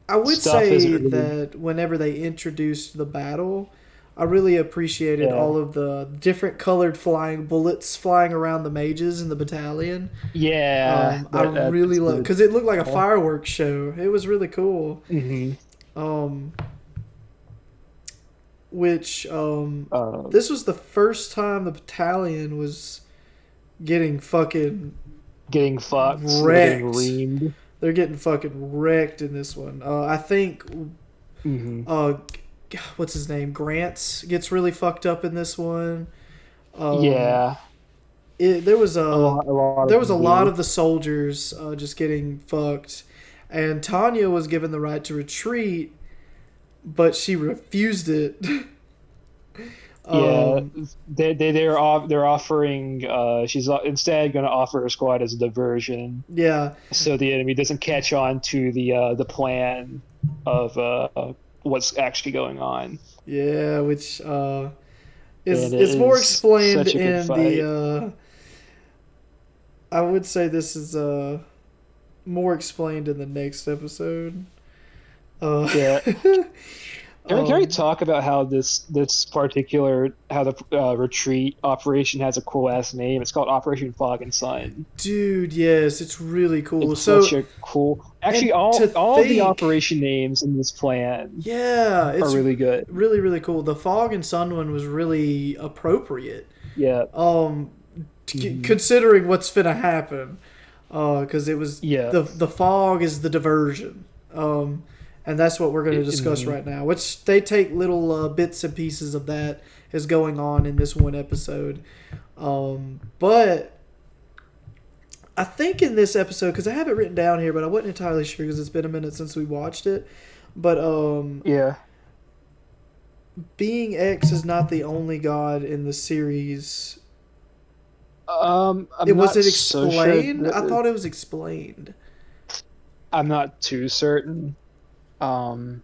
I would stuff isn't say really, that whenever they introduced the battle, I really appreciated yeah. all of the different colored flying bullets flying around the mages in the battalion. Yeah, I really that's love good. because it looked like a fireworks show. It was really cool. Mm-hmm. Um, which Uh, this was the first time the battalion was getting fucking Getting fucked. They're getting wrecked. reamed. They're getting fucking wrecked in this one. I think Mm-hmm. uh, what's his name? Grants gets really fucked up in this one. Um, Yeah, there was a lot of there was a them lot do. of the soldiers just getting fucked, and Tanya was given the right to retreat, but she refused it. Yeah, um, they're offering. She's instead going to offer her squad as a diversion, yeah, so the enemy doesn't catch on to the plan of what's actually going on. yeah, which And it is more is explained such a good in the. fight. I would say this is more explained in the next episode. Uh, Yeah. Can we um, talk about how this particular how the retreat operation has a cool ass name? It's called Operation Fog and Sun. dude, yes, it's really cool. It's such So, a cool. Actually, and to all the think, operation names in this plan yeah, are it's really good. really really cool. The fog and sun one was really appropriate. Yeah. Um, Hmm. considering what's finna happen, because it was Yeah. the fog is the diversion. And that's what we're going to discuss Mhm. right now. Which they take little bits and pieces of that is going on in this one episode. But I think in this episode, because I have it written down here, but I wasn't entirely sure because it's been a minute since we watched it. But Yeah. being X is not the only god in the series. I'm Was not it so sure explained? I that thought it was explained. I'm not too certain. Um,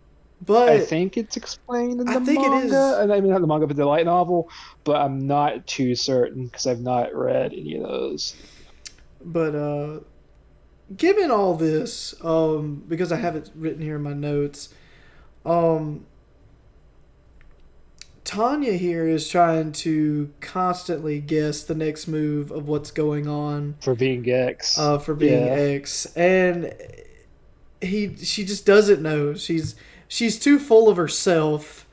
I But think it's explained in I the think it manga. is. I mean, not the manga, but the light novel. But I'm not too certain because I've not read any of those. But given all this, because I have it written here in my notes, um, Tanya here is trying to constantly guess the next move of what's going on For being Gex. for being Yeah. X, and she just doesn't know. She's too full of herself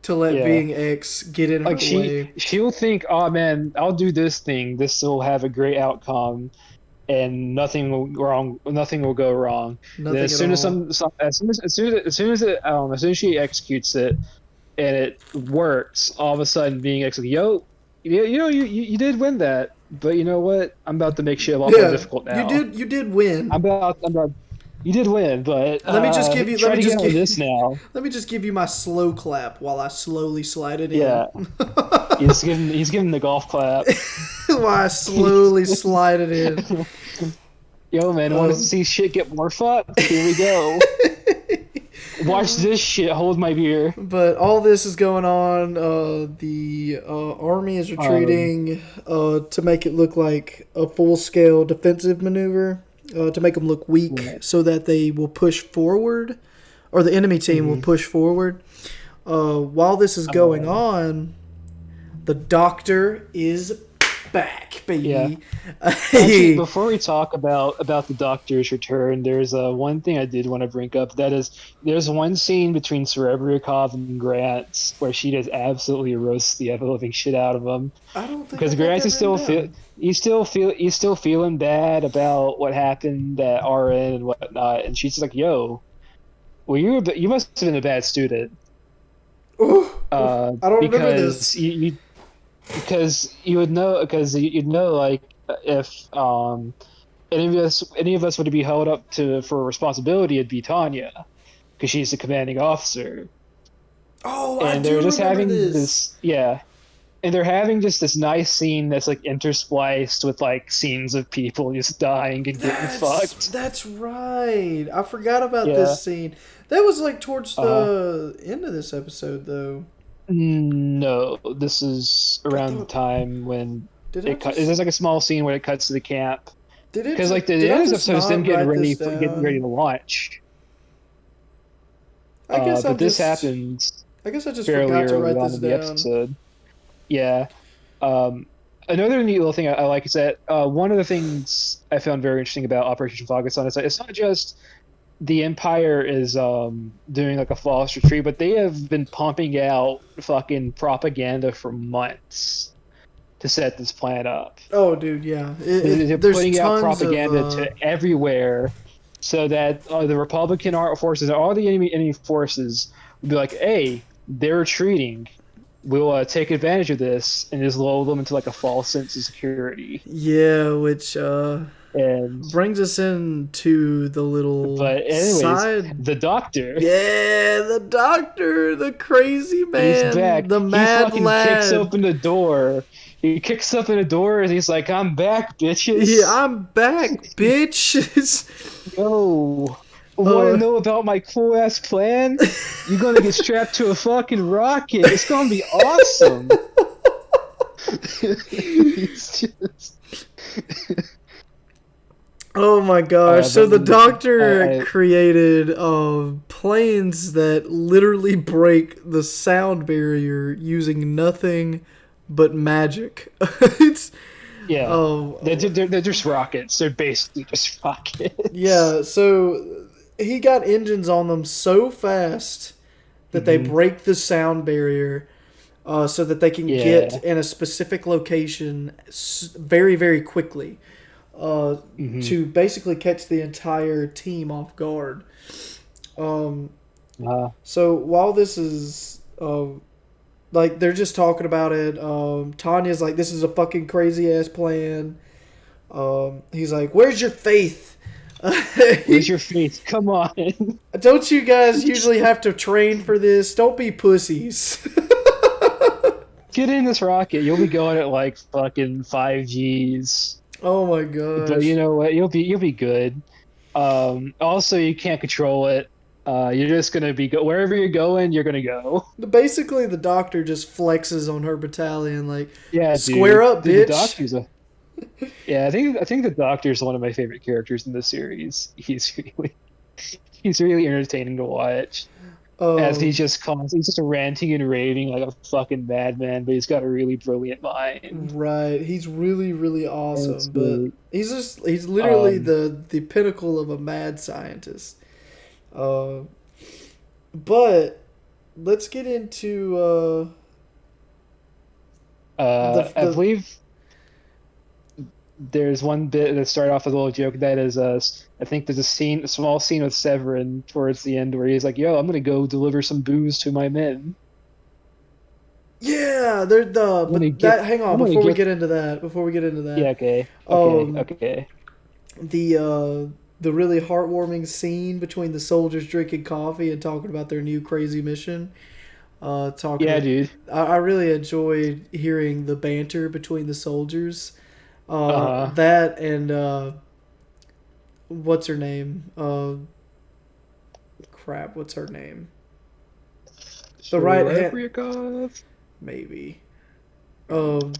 to let Yeah. being X get in Like her way. she'll think, oh man, I'll do this thing. This will have a great outcome, and nothing will go wrong. And then Nothing as at soon as all. as soon as it, as soon as she executes it and it works, all of a sudden being X like, yo, you did win that, but you know what? I'm about to make shit a lot more Yeah, difficult now. you did win. I'm about. You did win, but Let try me to get just out of give this now. let me just give you my slow clap while I slowly slide it in. Yeah, he's giving the golf clap. While I slowly slide it in. Yo, man, want to Um, see shit get more fucked? Here we go. Watch this shit. Hold my beer. but all this is going on. The army is Um, retreating to make it look like a full scale defensive maneuver, to make them look weak yeah. so that they will push forward, or the enemy team will Mhm. push forward. While this is going Um, on, the doctor is back, yeah. baby. Actually, Hey, before we talk about the Doctor's return, there's one thing I did want to bring up. That is, there's one scene between Serebryakov and Grant where she just absolutely roasts the ever living shit out of him I don't think I because got Grant that is written still down. he's still feeling bad about what happened at RN and whatnot, and she's just like, "Yo, well, you must have been a bad student, Ooh, ooh, I don't remember because this. you because you would know because you'd know like if any of us would be held up to for responsibility, it'd be Tanya because she's the commanding officer, Oh, I and they're do just remember having this. this yeah, and they're having just this nice scene that's like interspliced with like scenes of people just dying and getting fucked. That's right. I forgot about Yeah. this scene. That was like towards Uh the end of this episode, though. no, this is I around the thought. time when Did I it cut. just There's like a small scene when it cuts to the camp because like did the I end of this just episode is them not write this getting ready down? to launch. I guess But this happens I guess I just fairly forgot to early write on this in the down. episode. Yeah. Um, Another neat little thing I like is that one of the things I found very interesting about Operation Focus-on is that it's not just the Empire is doing like a false retreat, but they have been pumping out fucking propaganda for months to set this plan up. Oh, dude, yeah. They're There's putting out tons of propaganda to everywhere so that the Republican art forces and all the enemy forces will be like, "Hey, they're retreating. We'll take advantage of this and just lull them into like a false sense of security." yeah, which And brings us into the little but anyways, side. the Doctor, Yeah, the doctor, the crazy he's man, back. the He mad fucking kicks lad. open the door. He kicks open the door and he's like, "I'm back, Yeah, bitches." I'm back, bitch. Yo, want to uh, know about my cool ass plan? You're gonna get strapped to a fucking rocket. It's gonna be awesome. He's just, oh my gosh. So but the doctor I created planes that literally break the sound barrier using nothing but magic. It's yeah, oh they're just rockets. They're basically just rockets. yeah, so he got engines on them so fast that they Hmm. break the sound barrier, so that they can get Yeah. in a specific location very, very quickly, Hmm. to basically catch the entire team off guard. Um, so while this is like they're just talking about it, Tanya's like, "This is a fucking crazy ass plan." He's like, "Where's your faith?" Where's your faith? Come on. Don't you guys usually have to train for this? Don't be pussies. Get in this rocket. You'll be going at like fucking 5 Gs. Oh my But you gosh. know what? You'll be good. Also, you can't control it. You're just gonna be wherever you're going. You're gonna go. Basically, the doctor just flexes on her battalion, like, Yeah, "Square dude. up, Dude, the bitch." doctor's a yeah. I think the doctor's one of my favorite characters in the series. He's really entertaining to watch. As Um, he's just ranting and raving like a fucking madman, but he's got a really brilliant mind. right. He's really, really And it's awesome, but great. he's literally Um, the pinnacle of a mad scientist. Uh, but let's get into I the believe there's one bit that started off with a little joke that is, I think there's a small scene with Severin towards the end where he's like, "Yo, I'm gonna go deliver some booze to my men. yeah, they're the I'm gonna but get, that hang on I'm gonna before we get." get into that. Before we get into Yeah, that, okay, okay, um, okay. the really heartwarming scene between the soldiers drinking coffee and talking about their new crazy mission. Yeah, Talking, dude. I really enjoyed hearing the banter between the soldiers. Uh-huh. That and what's her name? Crap, what's her name? The right hand, Replicant. maybe. Um,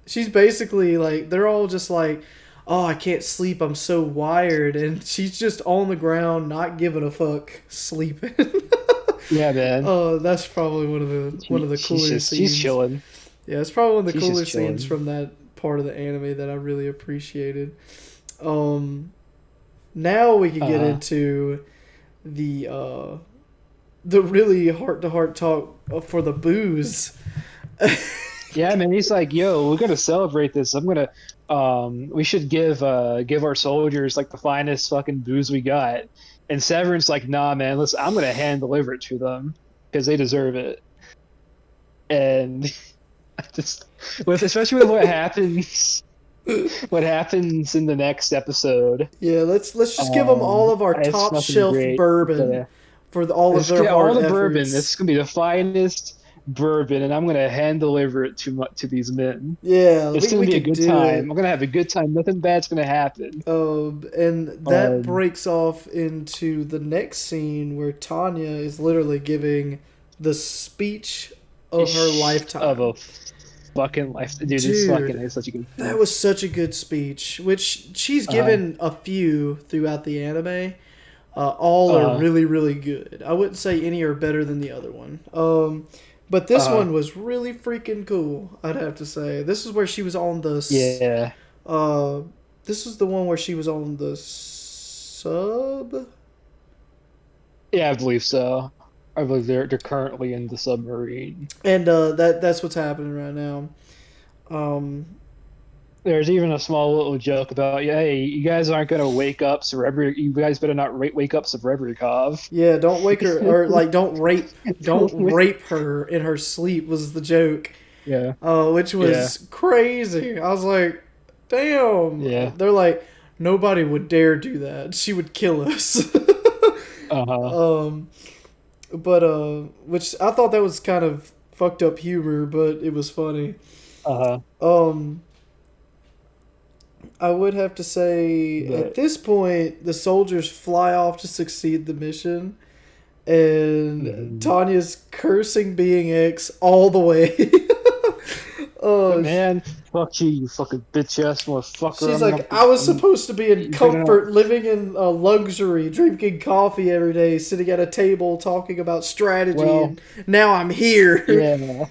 she's basically like they're all just like, oh, I can't sleep. I'm so wired, and she's just on the ground, not giving a fuck, sleeping. Yeah, man. That's probably one of the cooler She's scenes. chilling. Yeah, it's probably one of the She's just cooler scenes chilling. from that part of the anime that I really appreciated. Um, Now we can get Uh-huh. into the really heart to heart talk for the booze. Yeah, man, he's like, yo, we're gonna celebrate this. We should give our soldiers like the finest fucking booze we got. And Severin's like, nah, man, listen, I'm gonna hand deliver it to them because they deserve it. And I just with especially with what happens in the next episode, Yeah, let's just give them all of our it's top fucking shelf great. bourbon for all of It's their all hard the bourbon. This is efforts. gonna be the finest bourbon, and I'm gonna hand deliver it to these men. Yeah, It's gonna we be a could good do time. it. I'm gonna have a good time. Nothing bad's gonna happen. And that Um, breaks off into the next scene where Tanya is literally giving the speech of her of a lifetime. fucking life, dude. This fucking Dude, is such a good that scene. was such a good speech, which she's Uh, given a few throughout the anime. All are uh, really, really good. I wouldn't say any are better than the other one. But this uh. one was really freaking cool, I'd have to say. This is where she was on the. Yeah, Uh, this was the one where she was on the sub. yeah. I believe so. I believe they're currently in the submarine. And that's what's happening right now. Um, There's even a small little joke about, yeah, hey, you guys aren't gonna wake up You guys better not wake up Srebrenikov. yeah, don't wake her or like don't rape her in her sleep was the joke. Yeah, Which yeah, was crazy. I was like, damn. yeah. They're like, nobody would dare do that. She would kill us. Uh-huh. um, but which I thought that was kind of fucked up humor, but it was funny. Uh-huh. Um, I would have to say at But this point, the soldiers fly off to succeed the mission, and mhm. Tanya's cursing being X all the way. But Oh, man, fuck you, you fucking bitch ass motherfucker. she's like, I was supposed to be in You better not. comfort, living in luxury, drinking coffee every day, sitting at a table talking about strategy, Well, and now I'm here. yeah.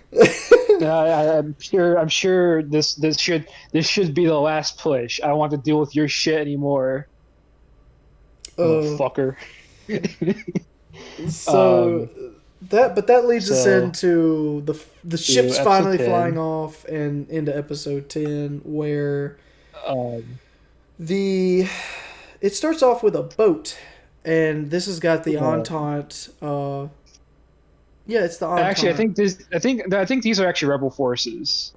I'm sure this should be the last push. I don't want to deal with your shit anymore, uh, motherfucker. so um, but that leads us so into the to ships episode finally flying 10. off and into episode 10 where Um, the it starts off with a boat, and this has got the uh, Entente. Yeah, it's the actually, Entente. I think these are actually rebel forces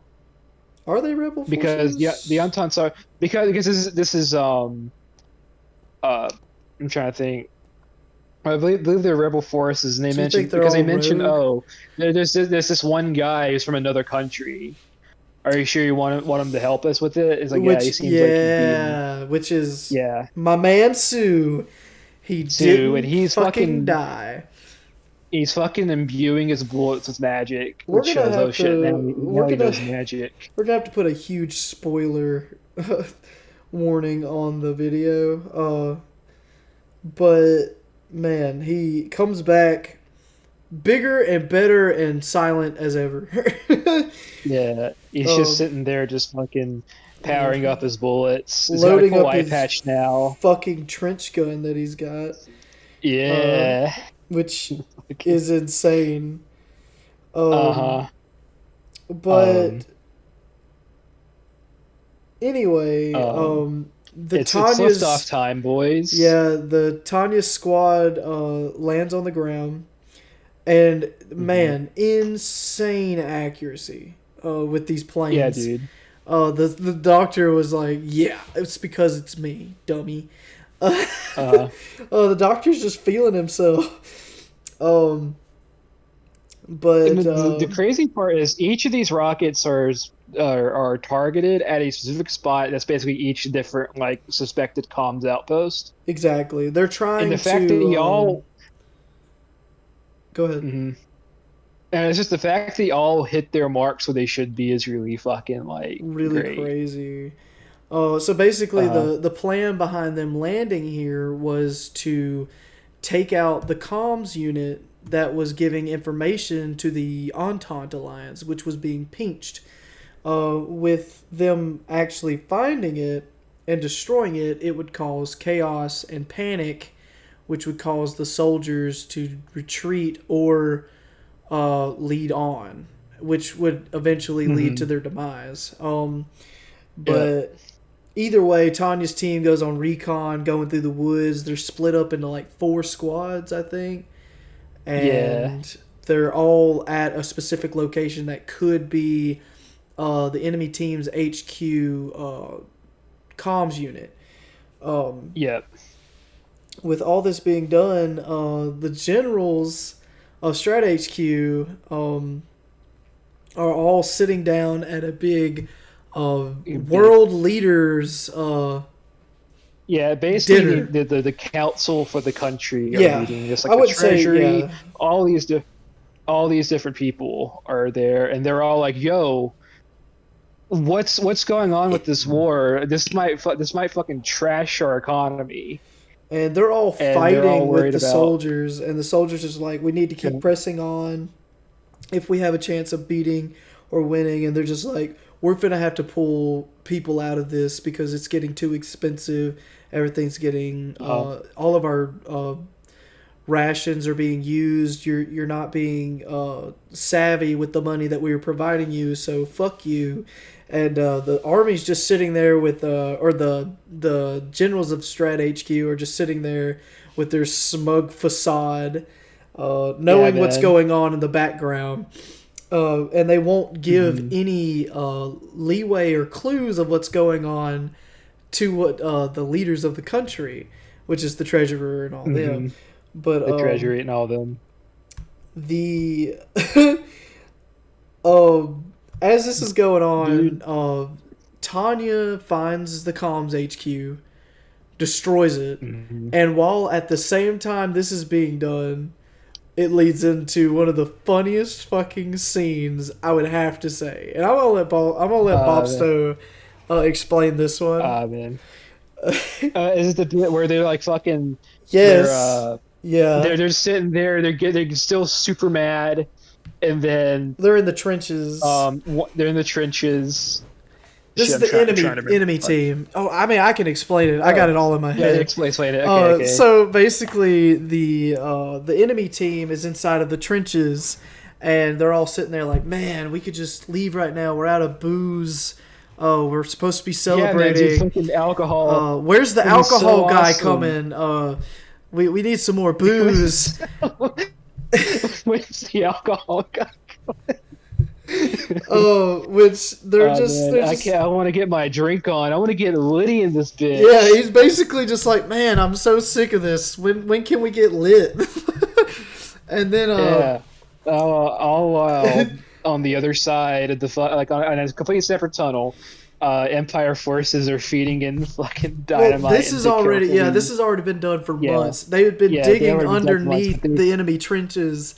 Are they rebel because yeah, the forces? Entente are because this is I'm trying to think. I believe they're rebel forces, and they Do you think mentioned they're because they all mentioned, rogue? oh, there's this one guy who's from another country. Are you sure you want him to help us with it? It's like, yeah, he Which, seems like he'd be in. yeah, which is Yeah, my man Sue. He Sue, and didn't fucking die. he's fucking imbuing his bullets with magic, We're which gonna shows, oh have shit, to. now he knows magic. We're gonna have to put a huge spoiler warning on the video. But man, he comes back bigger and better and silent as ever. Yeah, he's just um, sitting there, just fucking yeah, powering up his bullets. He's got a loading cool up eye his patch now. fucking trench gun that he's got, uh, Yeah, which Okay. is insane. Um, Uh-huh. but Um, anyway, um, the it's liftoff Tanya's time, boys. yeah, the Tanya squad lands on the ground, and Hmm. man, insane accuracy with these Yeah, planes. dude. The doctor was like, "Yeah, it's because it's me, dummy." Uh, The doctor's just feeling himself. Um, and but the crazy part is each of these rockets are targeted at a specific spot that's basically each different like suspected comms outpost. exactly, they're And the trying fact that to. y'all, Go ahead. mhm. And it's just the fact that y'all hit their marks where they should be is really fucking like Really great. crazy. So basically, Uh, the plan behind them landing here was to take out the comms unit that was giving information to the Entente Alliance, which was being pinched. With them actually finding it and destroying it, it would cause chaos and panic, which would cause the soldiers to retreat or lead on, which would eventually lead to mhm. their demise. Yeah, But either way, Tanya's team goes on recon, going through the woods. They're split up into like 4 squads, I think, yeah, and they're all at a specific location that could be the enemy team's HQ comms unit. Um, yeah. with all this being done, the generals of Strat HQ are all sitting down at a big Big. world leaders Yeah, basically dinner. the council for the country are Yeah, meeting. It's I like the would say treasury, yeah. all these all these different people are there, and they're all like, "Yo, what's going on with this war? This might fucking trash our economy." And they're all And they're all fighting with worried the about, soldiers, and the soldiers is like, we need to keep pressing on if we have a chance of beating or winning. And they're just like, we're gonna have to pull people out of this because it's getting too expensive. Everything's getting uh, all of our rations are being used. You're not being savvy with the money that we were providing you. So fuck you. And the army's just sitting there with or the generals of Strat HQ are just sitting there with their smug facade, yeah, knowing what's man. going on in the background. And they won't give Hmm. any leeway or clues of what's going on to what the leaders of the country, which is the treasurer and all them. Hmm. But The treasury and all them. the as this is going on, Dude. Tanya finds the comms HQ, destroys it, Hmm. and while at the same time this is being done, it leads into one of the funniest fucking scenes I would have to say. And I'm gonna let Bob Man. Stowe explain this one. Man. Is it the bit where they're like fucking, they're Yes, yeah, they're just sitting there, they're still super mad, and then they're in the trenches. they're in the trenches. This Shit, is the I'm trying enemy to remember. enemy team. Oh, I mean, I can explain it. I got Oh, it all in my yeah, head. explain it. Okay, okay. So basically, the enemy team is inside of the trenches, and they're all sitting there like, "Man, we could just leave right now. We're out of booze. Oh, we're supposed to be Yeah, man, dude, celebrating. fucking alcohol Where's the would be so alcohol guy awesome. coming? We need some more booze." Where's the alcohol guy? Which Oh man, they're I just can't. I want to get my drink on. I want to get litty in this yeah. bitch. He's basically just like, "Man, I'm so sick of this. When can we get lit?" And then Yeah. All while on the other side of the like on a complete separate tunnel, Empire forces are feeding in fucking well, dynamite into this carefully. has already been done for Yeah, months. They had been yeah. They digging already done once, underneath but they the enemy trenches,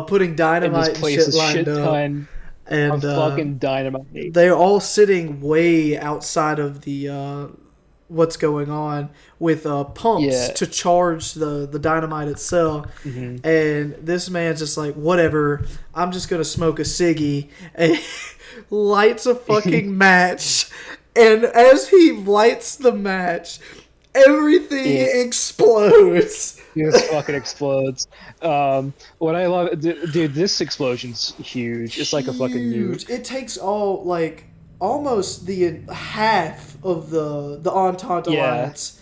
putting and this dynamite and place shit a lined shit up, ton and of fucking dynamite. they're all sitting way outside of the what's going on with pumps Yeah. to charge the dynamite itself. Hmm. And this man's just like, whatever, I'm just gonna smoke a ciggy, and lights a fucking match. And as he lights the match, everything Yeah. explodes. He just fucking explodes. What I love, dude, this explosion's huge. It's like a fucking nuke. Huge. It takes all like almost the half of the Entente Yeah, Alliance.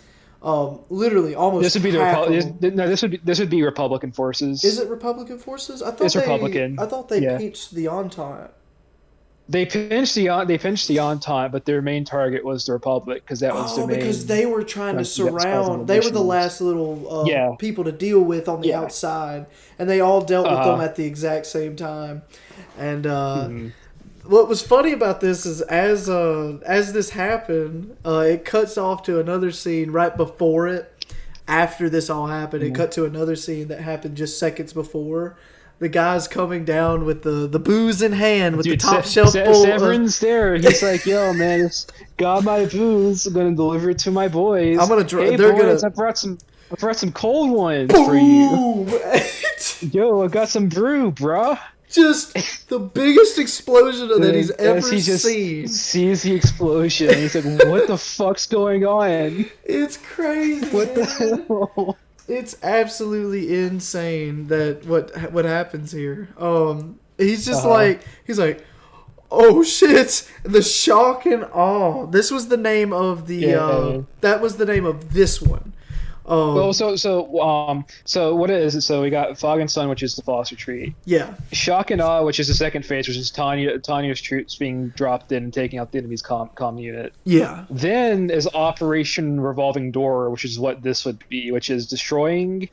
Literally almost this would be the half of Republic. them. No, this would be Republican Is forces. it Republican forces? It's Republican. I thought they Yeah, pinched the Entente. they pinched the Entente, but their main target was the Republic because that was their Oh, because main they were trying to country that was causing the surround. They were the missions. last little Yeah, people to deal with on the yeah. outside, and they all dealt with them Uh, at the exact same time. And mhm. what was funny about this is as this happened, it cuts off to another scene right before it. After this all happened, it cut to another scene that happened just seconds before. The guy's coming down with the booze in hand with Dude, the top shelf bowl. Severin's there. He's like, "Yo, man, it's got my booze. I'm gonna deliver it to my boys. I'm gonna. Hey, They're boys, gonna. I brought some cold ones for you. Boom! Yo, I got some brew, bruh." Just the biggest explosion that he's As ever he just seen. sees the explosion, he's like, "What the fuck's going on? It's crazy. What the Man. hell?" It's absolutely insane that what happens here. He's just like he's like, oh shit! The shock and awe. This was the name of the. Yeah. That was the name of this one. Well, so what it is? So we got Fog and Sun, which is the foster tree. Yeah. Shock and Awe, which is the second phase, which is Tanya's troops being dropped in and taking out the enemy's comm unit. Yeah. Then is Operation Revolving Door, which is what this would be, which is destroying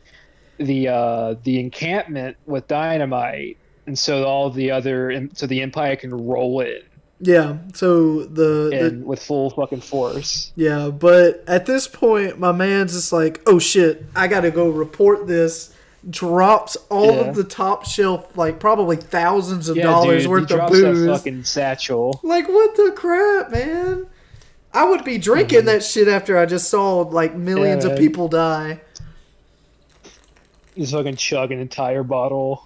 the encampment with dynamite, and so so the Empire can roll in Yeah. So the with full fucking force. yeah, but at this point, my man's just like, oh shit, I gotta go report this. Drops all Yeah. of the top shelf, like probably thousands of Yeah, dollars dude, worth he of drops that booze. fucking satchel. Like, what the crap, man? I would be drinking that shit after I just saw like millions of man. people die. He's fucking chug an entire bottle.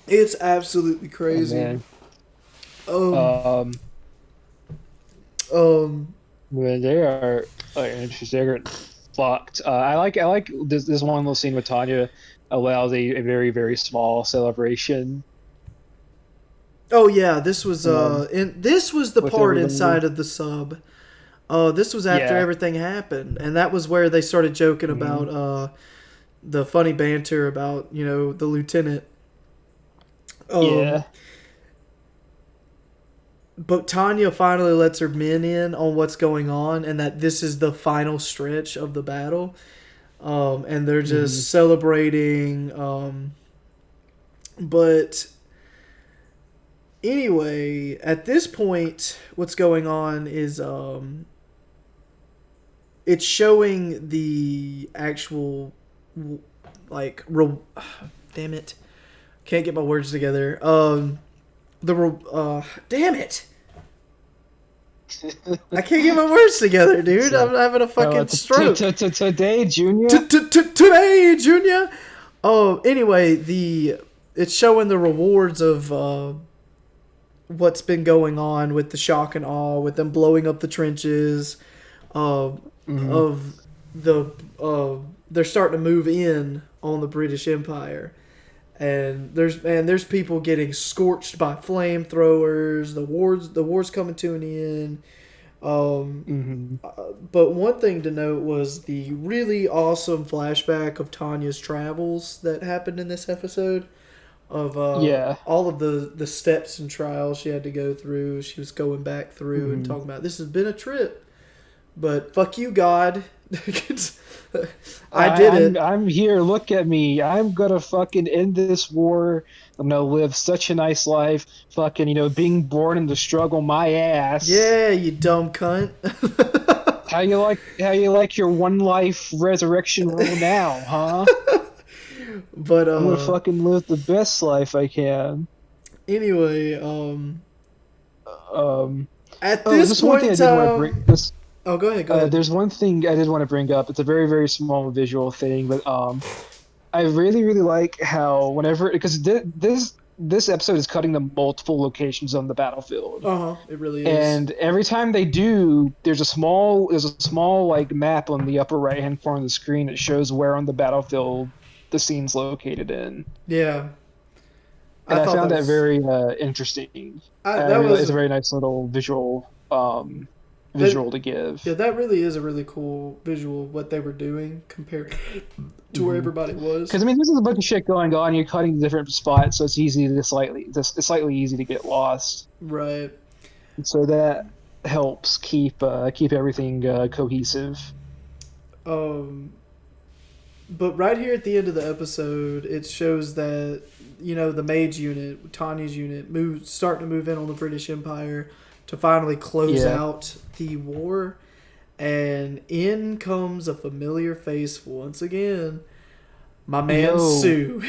It's absolutely Oh, crazy. man. Um, Man, they are they're fucked. I like this one little scene with Tanya allows a very very small celebration oh yeah, this was this was the with part everybody. inside of the sub. This was after Yeah. everything happened, and that was where they started joking about the funny banter about the lieutenant. Yeah. But Tanya finally lets her men in on what's going on, and that this is the final stretch of the battle. And they're just celebrating. But anyway, at this point, what's going on is it's showing the actual damn it, can't get my words together. Damn it. I can't get my words together, dude. I'm having a fucking stroke. Today, Junior. Today, Junior. Oh, anyway, it's showing the rewards of what's been going on with the shock and awe, with them blowing up the trenches, of the they're starting to move in on the British Empire. And there's people getting scorched by flamethrowers. The war's coming to an end. But one thing to note was the really awesome flashback of Tanya's travels that happened in this episode. Of all of the steps and trials she had to go through. She was going back through and talking about this has been a trip, but fuck you, God. I did it. I'm here. Look at me. I'm gonna fucking end this war. I'm gonna live such a nice life. Fucking, being born in the struggle, my ass. Yeah, you dumb cunt. How you like your one life resurrection rule now, huh? But I'm gonna fucking live the best life I can. Anyway, at There's this one point thing in I did want to time, bring. This, oh, go ahead. there's one thing I did want to bring up. It's a very very small visual thing, but I really really like how whenever because this this episode is cutting to multiple locations on the battlefield. Uh-huh. It really is. And every time they do, there's a small like map on the upper right hand corner of the screen that shows where on the battlefield the scene's located in. Yeah. I And I thought that found that was very interesting. I that really, was it's a very nice little visual that visual to give. yeah, that really is a really cool visual what they were doing compared to where everybody was. Because I mean, this is a bunch of shit going on. You're cutting to different spots, so it's slightly easy to get lost. Right. And so that helps keep everything cohesive. Um but right here at the end of the episode, it shows that the mage unit, Tanya's unit, starting to move in on the British Empire to finally close Yeah. out the war. And in comes a familiar face once again. My man Yo, Sue.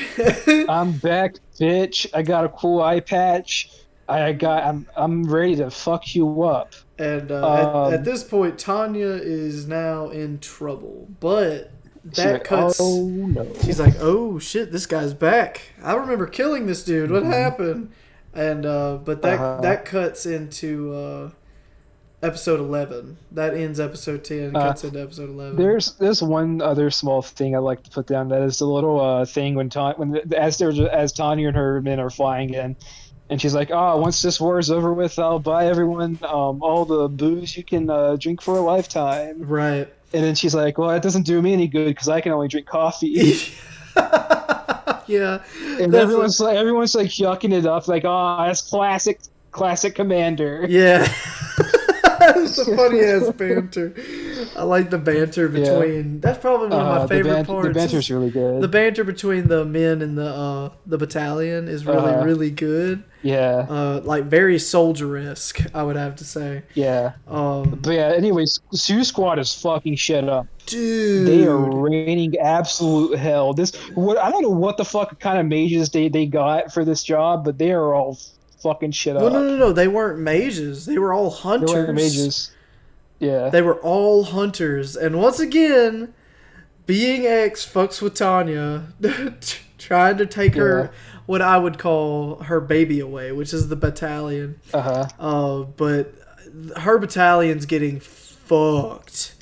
I'm back, bitch. I got a cool eye patch. I'm ready to fuck you up. And at Um, this point, Tanya is now in trouble. But she's that like, oh cuts. no. She's like, "Oh shit, this guy's back! I remember killing this dude. What Mhm. happened?" And but Uh, that cuts into episode 11. That ends episode 10. uh, Cuts into episode 11. there's one other small thing I'd like to put down. That is the little thing as Tanya and her men are flying in, and she's like, "Oh, once this war is over with, I'll buy everyone all the booze you can drink for a lifetime." Right. And then she's like, "Well, that doesn't do me any good because I can only drink coffee." Yeah, And that's everyone's like yucking it up, like, "Oh, that's classic Commander." yeah. It's a funny ass banter. I like the banter Yeah. between. That's probably one of my favorite The parts. banter's really The good. banter between the men and the battalion is really Uh, really good. yeah, Like very soldier-esque, I would have to say. yeah. Um, But yeah, anyways, Sue Squad is fucking shit up. They are dude. raining absolute hell. I don't know what the fuck kind of mages they got for this job, but they are all fucking shit Well, no, up. no, no. They weren't mages. They were all They weren't hunters. mages. Yeah, They were all hunters. And once again, being X fucks with Tanya, trying to take yeah. her, what I would call her baby away, which is the battalion. Uh-huh. But her battalion's getting fucked.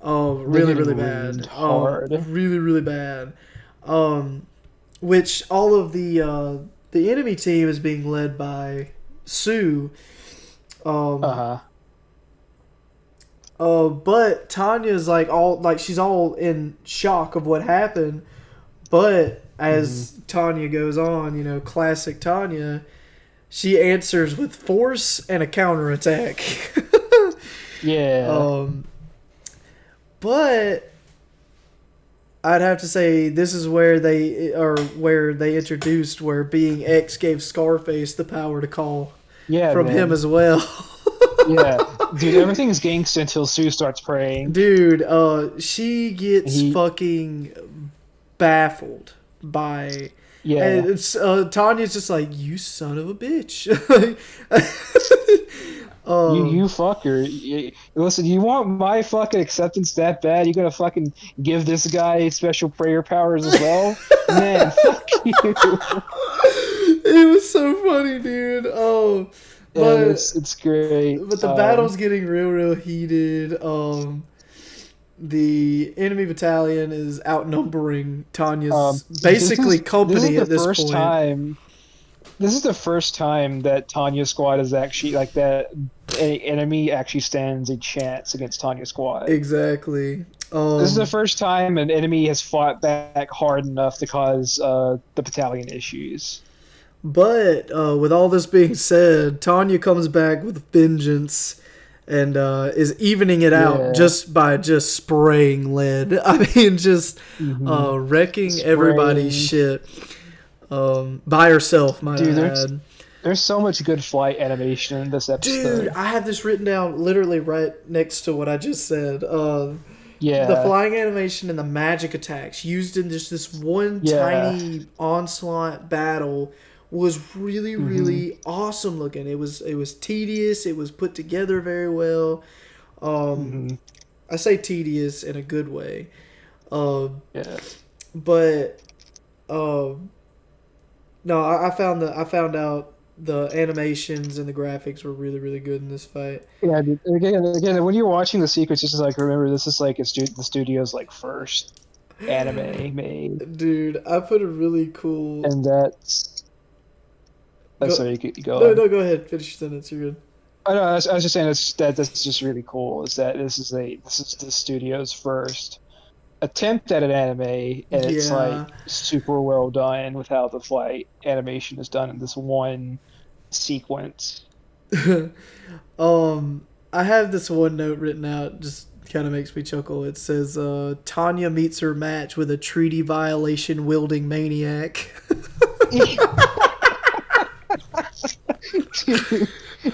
They're Really, really getting bad. reamed hard. Really, really bad. Which all of the enemy team is being led by Sue. Um, Uh-huh. but Tanya's like she's all in shock of what happened. But as Tanya goes on, classic Tanya, she answers with force and a counterattack. Yeah. But I'd have to say this is where they introduced where being X gave Scarface the power to call Yeah, from him man. as well. Yeah. Dude, everything's gangsta until Sue starts praying. Dude, she gets He fucking baffled by, Yeah. and it's Tanya's just like, you son of a bitch. You fucker. Listen, you want my fucking acceptance that bad? You gonna fucking give this guy special prayer powers as well? Man, fuck you. It was so funny, dude. And But it's great. the battle's getting real heated. The enemy battalion is outnumbering Tanya's basically company at this point. This is the first time that Tanya Squad is actually like that. An enemy actually stands a chance against Tanya Squad. Exactly. This is the first time an enemy has fought back hard enough to cause the battalion issues. But with all this being said, Tanya comes back with vengeance and is evening it out Yeah. just spraying lead. I mean, just wrecking everybody's shit by herself, might Dude, I add. there's so much good flight animation in this episode. Dude, I have this written down literally right next to what I just said. Yeah. The flying animation and the magic attacks used in just this one tiny onslaught battle was really, really awesome looking. It was tedious. It was put together very well. I say tedious in a good way. Yeah. But No, I found out the animations and the graphics were really really good in this fight. Yeah, dude, again, when you're watching the sequence, just like remember this is like the studio's like first anime made, Dude, I put a really cool. and that's. Oh, Go, sorry, you go no, on. no, go ahead. Finish your sentence. You're good. I was just saying that's just really cool. Is that this is the studio's first attempt at an anime, and it's like Yeah. super well done with how the flight animation is done in this one sequence. um, I have this one note written out. Just kind of makes me chuckle. It says, "Tanya meets her match with a treaty violation wielding maniac."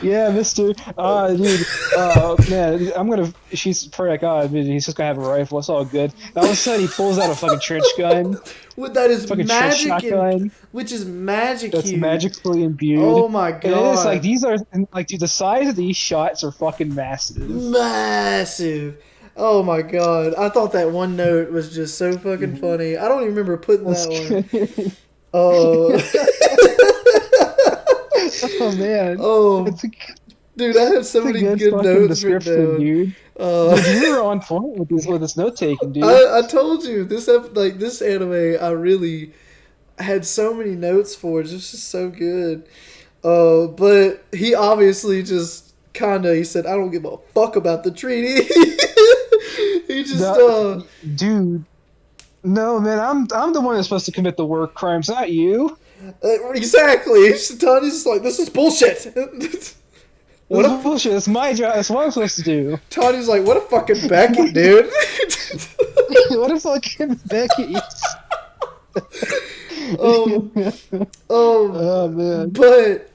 Yeah, Mister. Dude. Man, I'm gonna. She's pretty. God, dude, he's just gonna have a rifle. It's all good. And all of a sudden, he pulls out a fucking trench gun, What that is fucking trench magic in, shotgun which is magic that's hued. magically imbued. Oh my And it is like god, these are like, dude, the size of these shots are fucking massive. massive. Oh my god, I thought that one note was just so fucking Mhm. funny. I don't even remember putting That's that one. good. Oh, Oh man, oh, it's a, dude, I have so it's a many good good fucking notes written description, down. dude. Uh, Dude, you were on point with this note taking, dude. I told you like this anime. I really had so many notes for. It's just so good. But he obviously just kind of he said, "I don't give a fuck about the treaty." He just The, dude, no man, I'm the one that's supposed to commit the war crimes, not you. exactly. Tony's like, "This is bullshit." This What is a bullshit. It's my job. That's what I'm supposed to do. Tony's like, "What a fucking Beckett, dude." What if fucking Becky? um, Oh man. but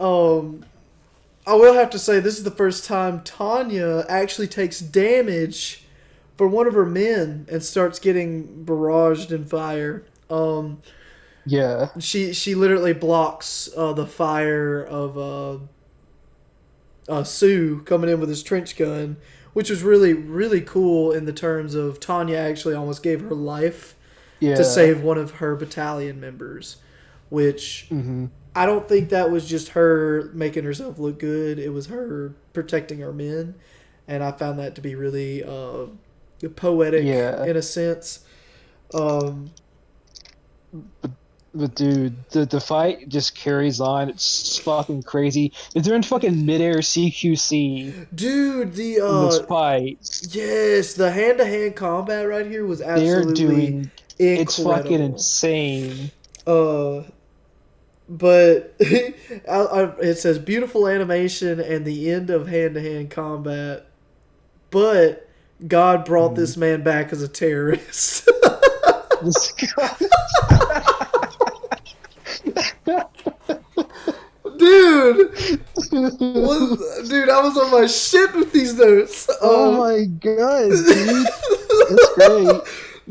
I will have to say this is the first time Tanya actually takes damage for one of her men and starts getting barraged in fire. Yeah. She literally blocks the fire of Sue coming in with his trench gun, which was really really cool in the terms of Tanya actually almost gave her life to Yeah. save one of her battalion members, which Hmm. I don't think that was just her making herself look good. It was her protecting her men, and I found that to be really poetic Yeah. in a sense. Um, But dude, the fight just carries on. It's fucking crazy. They're in fucking midair CQC dude, the in this fight. yes, the hand to hand combat right here was They're absolutely doing it's fucking incredible. insane. Uh, but it says beautiful animation and the end of hand to hand combat, but God brought Mhm. this man back as a terrorist. This guy. Dude, dude, I was on my shit with these notes. Oh my god, dude. That's great.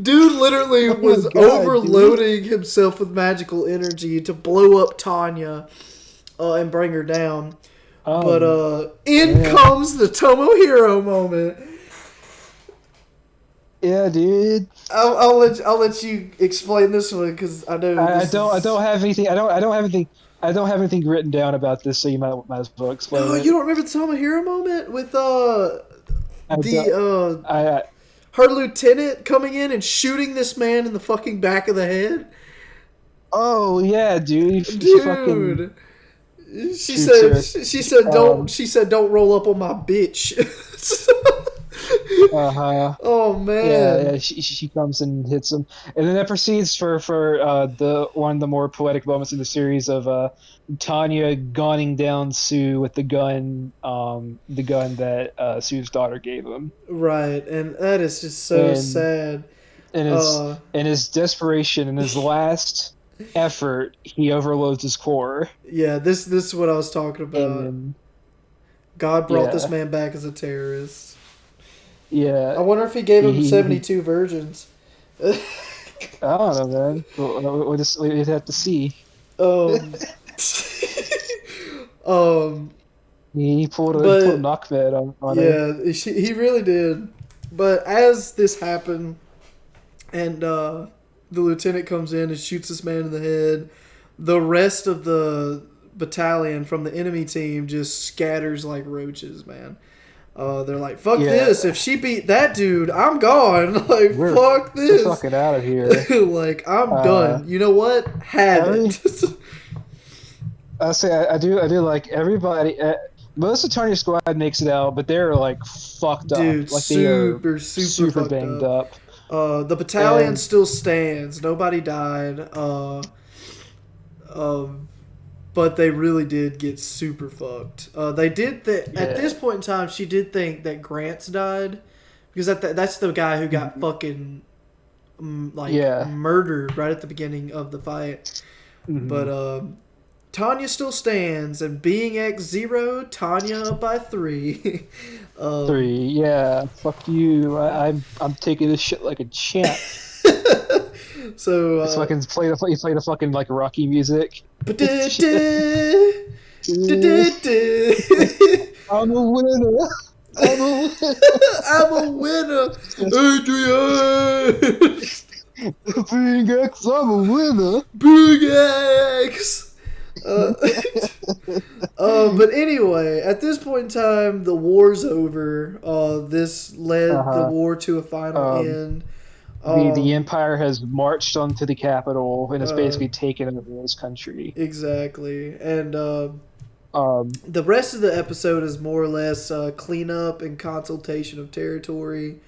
Dude literally Oh my was god, dude. overloading himself with magical energy to blow up Tanya and bring her down. But Um, in yeah. comes the Tomohiro moment. Yeah, dude. I'll let you explain this one because I know this I is. don't have anything. I don't have anything written down about this, so you might as well explain Oh, you it. don't remember the Tomohiro moment with I the don't. I her lieutenant coming in and shooting this man in the fucking back of the head? Oh yeah, dude. She fucking Dude. shoots her. Um. She said don't roll up on my bitch. Uh-huh. Oh Yeah, man. yeah. She comes and hits him, and then that proceeds for the one of the more poetic moments in the series of Tanya gunning down Sue with the gun that Sue's daughter gave him, Right, and that is just so and sad. in his Uh in his desperation, in his last effort, he overloads his core, yeah, this is what I was talking about. and God brought this yeah, man back as a terrorist. I yeah. wonder if he gave him He 72 virgins. I don't know, man. We'd have to see. um um He pulled a but knockbed on her. yeah, he really did. But as this happened and the lieutenant comes in and shoots this man in the head, the rest of the battalion from the enemy team just scatters like roaches, man. They're like, fuck this. Yeah, If she beat that dude, I'm gone. Like, we're fuck we're this. fucking out of here. Like, I'm Uh, done. You know what? Have every it. I say I do like everybody. Most of Tanya Squad makes it out, but they're like fucked up. Dude, Like they are super, super super fucked banged up. up. The battalion And still stands. Nobody died. But they really did get super fucked. They did that at yeah, this point in time. She did think that Grants died because that's the guy who got mhm, fucking like yeah, murdered right at the beginning of the fight. But hmm Tanya still stands, and being X0, Tanya up by 3. um, 3. Yeah, fuck you. I'm taking this shit like a champ. so, It's fucking play the fucking like Rocky music. Shit. I'm a winner. I'm a I'm a winner, Adrian. winner. Being X, I'm a winner. Big X. Uh, but anyway, at this point in time, the war's over. This led the Uh-huh. war to a final Um, end. the Um, Empire has marched onto the capital and has uh, basically taken over this country. exactly. And Um, the rest of the episode is more or less cleanup and consultation of territory.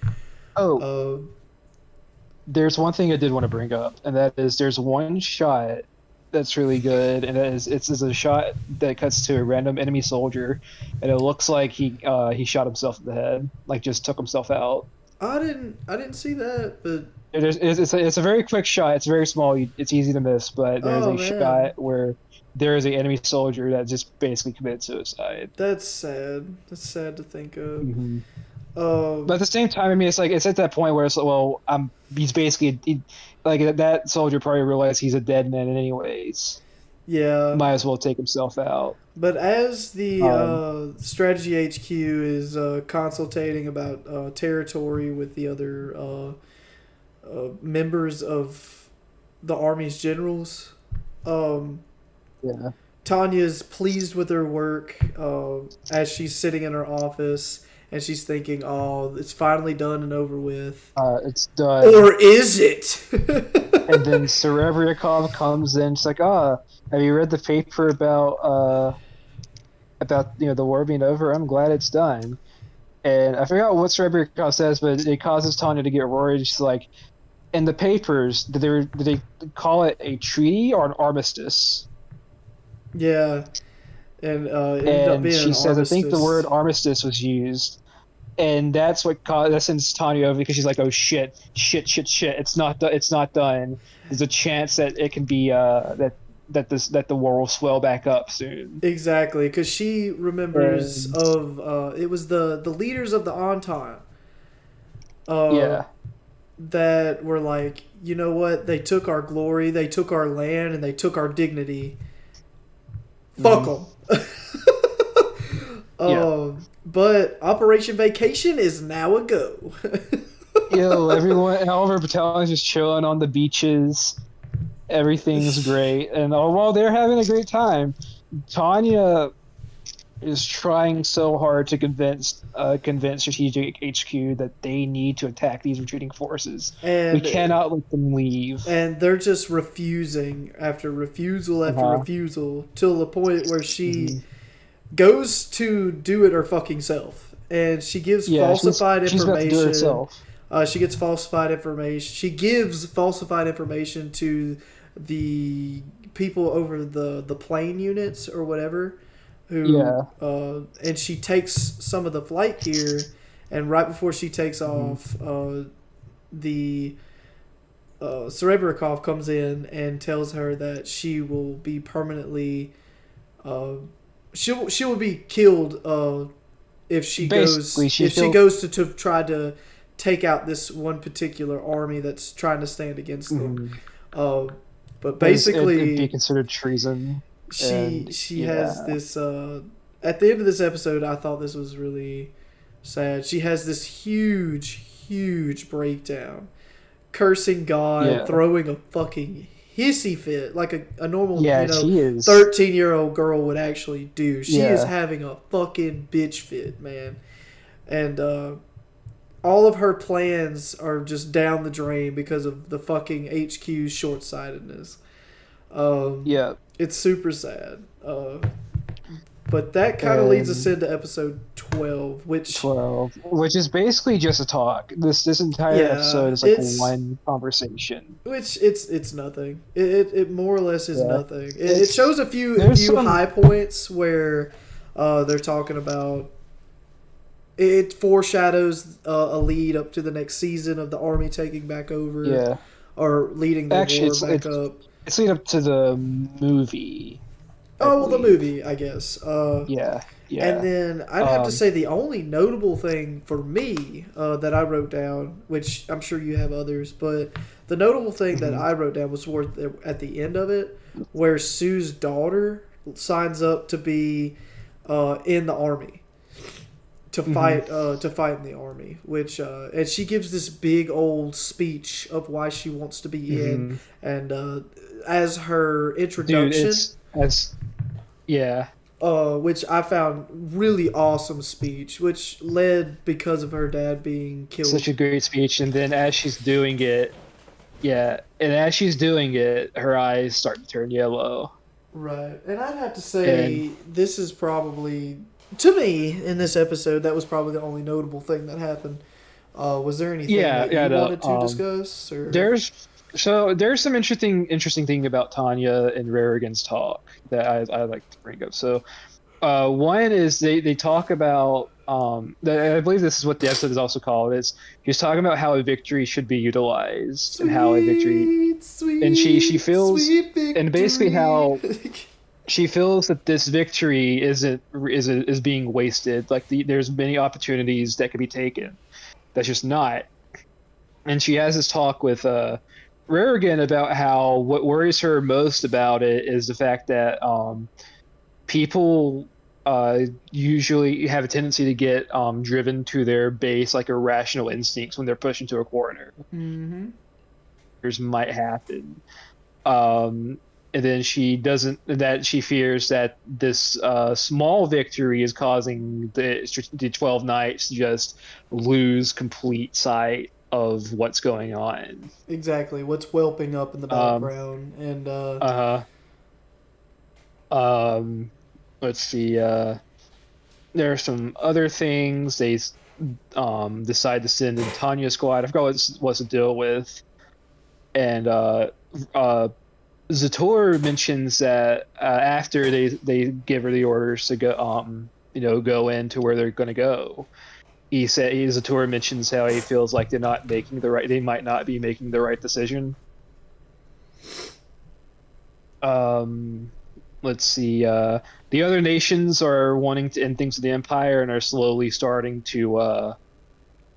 oh, Uh, there's one thing I did want to bring up, and that is there's one shot that's really good, and that is it's a shot that cuts to a random enemy soldier, and it looks like he shot himself in the head, like just took himself out. I didn't see that, but It's a very quick shot. It's very small. It's easy to miss, but there's oh a man, shot where there is an enemy soldier that just basically committed suicide. that's sad. That's sad to think of. Hmm Uh, But at the same time, I mean, it's like it's at that point where it's like, well, he's basically like that soldier probably realized he's a dead man anyways. yeah. Might as well take himself out. But as the Um, strategy HQ is consultating about territory with the other members of the army's generals, um, yeah, Tanya's pleased with her work as she's sitting in her office and she's thinking, "Oh, it's finally done and over with." it's done. Or is it? And then Serebriakov comes in. It's like, have you read the paper about the war being over? I'm glad it's done. And I forgot what Serebriakov says, but it causes Tanya to get worried. She's like, in the papers, did they call it a treaty or an armistice? Yeah, and it ended up And being an she says, I think the word armistice. armistice was used. And that's what that sends Tanya over because she's like, oh shit, shit, shit, shit. It's not done. There's a chance that it can be that the war will swell back up soon. Exactly, because she remembers And of it was the leaders of the Entente uh, yeah. that were like, you know what? They took our glory, they took our land, and they took our dignity. Fuck hmm them. Yeah. But Operation Vacation is now a go. Everyone, all of our battalions just chilling on the beaches. Everything's great, and while they're having a great time, Tanya is trying so hard to convince Strategic HQ that they need to attack these retreating forces. We and cannot let them leave. and they're just refusing after refusal after Uh-huh. refusal till the point where she hmm goes to do it her fucking self, and she gives Yeah, falsified she's about to do it information. herself. She gets falsified information. She gives falsified information to the people over the plane units or whatever, who Yeah. and she takes some of the flight gear, and right before she takes hmm off, the Serebrakov comes in and tells her that she will be permanently uh, she will be killed Basically, if she goes to try to take out this one particular army that's trying to stand against them. mhm, Uh, but because it'd be basically, considered treason, and she has yeah, this. At the end of this episode, I thought this was really sad. She has this huge breakdown, cursing God, yeah, throwing a fucking hissy fit like a normal, Yeah, she is. 13-year-old girl would actually do. She is Yeah, having a fucking bitch fit, man. And all of her plans are just down the drain because of the fucking HQ's short sightedness. yeah. It's super sad. But that kind of leads us And into episode 12, which, 12, which is basically just a talk. This entire yeah, episode is like one conversation. it's nothing. It more or less is Yeah. nothing. It It's shows a there's few some high points where they're talking about. It foreshadows a lead up to the next season of the army taking back over, yeah. or leading the Actually war back up. it's lead up to the movie, I Oh well, the believe. movie, I guess. Yeah, And yeah. then I'd have to Um say the only notable thing for me that I wrote down, which I'm sure you have others, but the notable thing that mhm, I wrote down was towards at the end of it, where Sue's daughter signs up to be in the army mhm, to fight in the army, which and she gives this big old speech of why she wants to be in, mhm. and as her Dude, introduction, it's as yeah, which I found really awesome speech, which led because of her dad being such killed. a great speech. And then as she's doing it, yeah, and as she's doing it, her eyes start to turn yellow. Right, and I'd have to And say this is probably, to me, in this episode, that was probably the only notable thing that happened. Was there anything yeah, that yeah, you no, wanted to discuss, or? there's some interesting thing about Tanya and Rarigan's talk that I like to bring up. So one is they talk about I believe this is what the episode is also called. It's he's talking about how a victory should be utilized and how a victory Sweet, and she sweet, feels sweet and basically victory. how she feels that this victory is being wasted. Like there's many opportunities that could be taken. That's just not. And she has this talk with Rarigan about how what worries her most about it is the fact that people uh, usually have a tendency to get driven to their base like irrational instincts when they're pushed into a corner. Mm-hmm. There's might happen. Um, and then she doesn't that she fears that this small victory is causing the 12 knights to just lose complete sight of what's going on. Exactly. What's whelping up in the Um, background, and uh, um, let's see. There are some other things. They decide to send in Tanya squad. I forgot what's to deal with. And uh, Zator mentions that after they give her the orders to go go into where they're going to go. Zator mentions how he feels like they might not be making the right decision. Um, let's see. The other nations are wanting to end things with the Empire and are slowly starting to,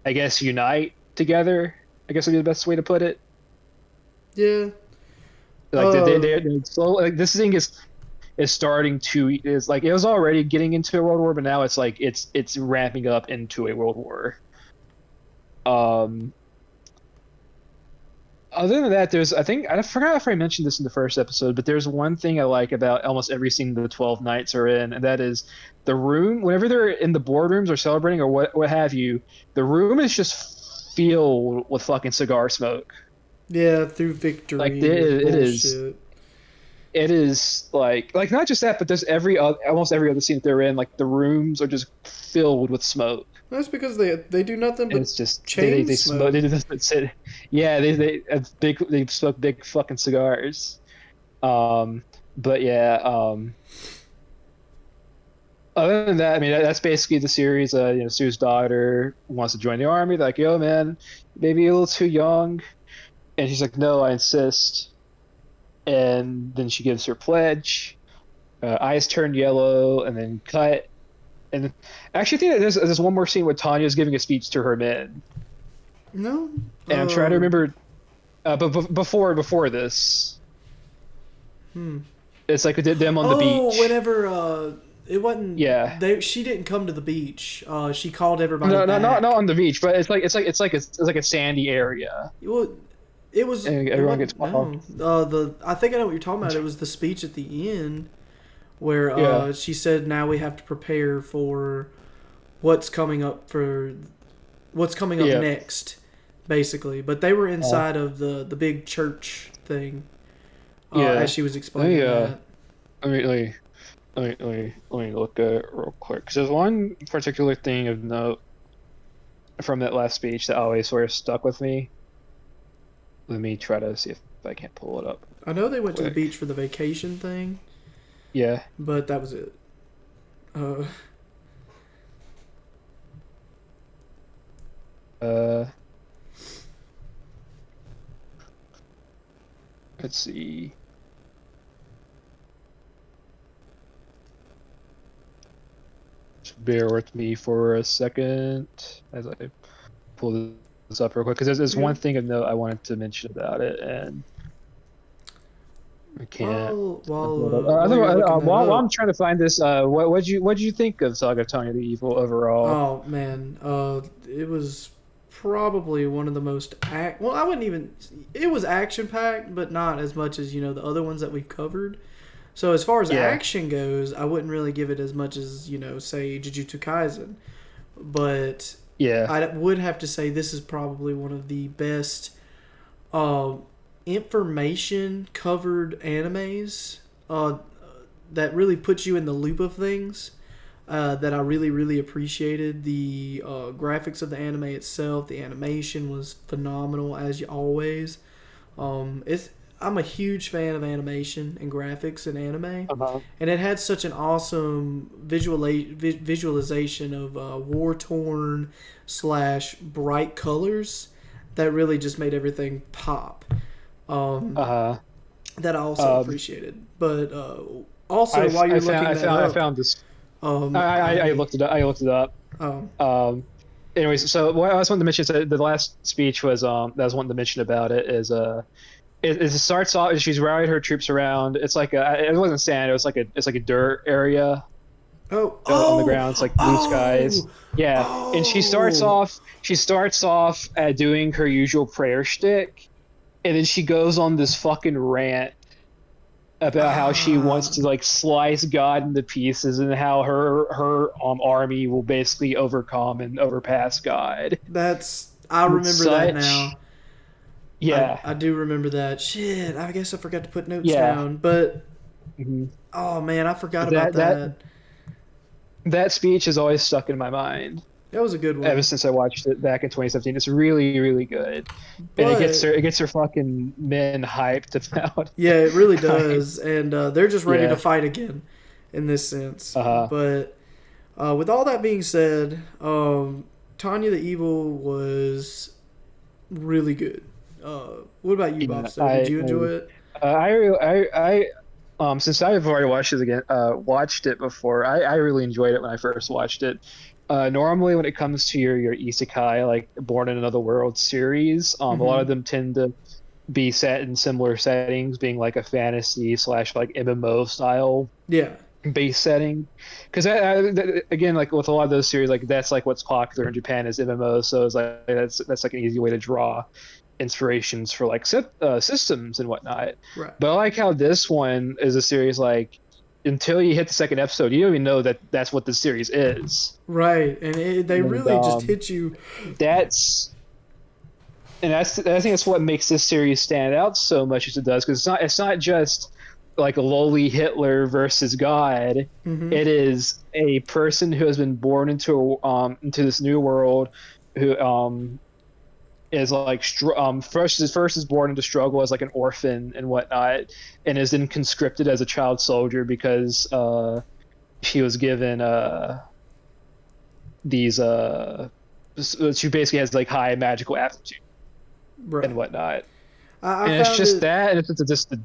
I guess, unite together. I guess would be the best way to put it. yeah. Like Uh, they're slow. Like this thing is starting to is like it was already getting into a world war, but now it's like it's ramping up into a world war. Um, Other than that, there's I think I forgot if I mentioned this in the first episode, but there's one thing I like about almost every scene the 12 nights are in, and that is the room. Whenever they're in the boardrooms or celebrating or what have you, the room is just filled with fucking cigar smoke. yeah, through Like victory and bullshit. it is like not just that, but there's almost every other scene that they're in. Like the rooms are just filled with smoke. That's because they do nothing And but it's just chain they smoke smoke. they just sit yeah they have big they smoke big fucking cigars. Um, but yeah, other than that, I mean, that's basically the series. Sue's daughter wants to join the army. They're like, yo, man, maybe a little too young. And she's like, no, I insist. And then she gives her pledge. Eyes turn yellow and then cut. And actually, I think that there's one more scene where Tanya's giving a speech to her men. No. And I'm trying to remember, but before this, Hmm. it's like them on the Oh, beach. whenever it wasn't Yeah, they. She didn't come to the beach. She called everybody no, not back. on the beach, but it's like it's like a sandy area. Well, It was. and It everyone gets wasn't. called. No. The. I think I know what you're talking about. It was the speech at the end where Yeah. she said, "Now we have to prepare for what's coming up for what's coming up Yeah. next." Basically, but they were Uh, inside of the big church thing as yeah. she was Let me explaining that. let me let me let me look at it real quick. Because there's one particular thing of note from that last speech that always sort of stuck with me. Let me try to see if I can't pull it up I know they went to the quick. beach for the vacation thing, Yeah. but that was it. Uh, Uh, let's see. Just bear with me for a second as I pull this up real quick. Because there's you're one good. thing of note I wanted to mention about it, and I can't. While you're looking that While I'm up, trying to find this, what'd you think of Saga of Tanya the Evil overall? oh man, it was probably one of the most well, I wouldn't even. It was action packed, but not as much as the other ones that we've covered. So as far as Yeah, action goes, I wouldn't really give it as much as say Jujutsu Kaisen, but yeah, I would have to say this is probably one of the best uh, information covered animes that really puts you in the loop of things. That I really, really appreciated. The graphics of the anime itself, the animation was phenomenal as always. It's I'm a huge fan of animation and graphics in anime, uh-huh. and it had such an awesome visualization of war torn slash bright colors that really just made everything pop. Um, Uh-huh. that I also Um, appreciated, but also while you're looking that I up, found this. I I looked it up. I looked it up. um, Um, anyways, so what I was wanting to mention, so the last speech was that I was wanting to mention about it is it starts off. She's rallied her troops around. It's like it wasn't sand. It was like a dirt area oh on the oh ground. It's like blue skies. oh Yeah, and oh she starts off at doing her usual prayer shtick, and then she goes on this fucking rant about how she wants ah to like slice God into pieces and how her army will basically overcome and overpass God. that's I And it's remember that such now. yeah, I do remember that. Shit, I guess I forgot to put notes yeah. down, but Mhm. oh man, I forgot about That that that. that speech has always stuck in my mind That was a good ever one, since I watched it back in 2017. It's really, really good, and but it gets her fucking men hyped about. yeah, it really Like, does, and they're just ready to yeah, fight again in this sense. uh, But with all that being said, Tanya the Evil was really good. What about you, yeah. Bobster? Did you enjoy it? Since I've already watched it again, watched it before, I really enjoyed it when I first watched it. Normally, when it comes to your isekai, like Born in Another World series, a lot Mm-hmm. of them tend to be set in similar settings, being like a fantasy slash like MMO style Yeah. base setting. Because again, like with a lot of those series, like that's like what's popular in Japan is MMOs. So it's like that's like an easy way to draw inspirations for like systems and whatnot. Right. But I like how this one is a series like until you hit the second episode, you don't even know that that's what the series is. Right, and they And really just hit you. that's I think that's what makes this series stand out so much as it does because it's not just like a lowly Hitler versus God. Mm-hmm. It is a person who has been born into this new world who is like first is born into struggle as like an orphan and whatnot, and is then conscripted as a child soldier because she was given these she basically has like high magical aptitude and Right. whatnot. I And it's found just it. that, and it's just the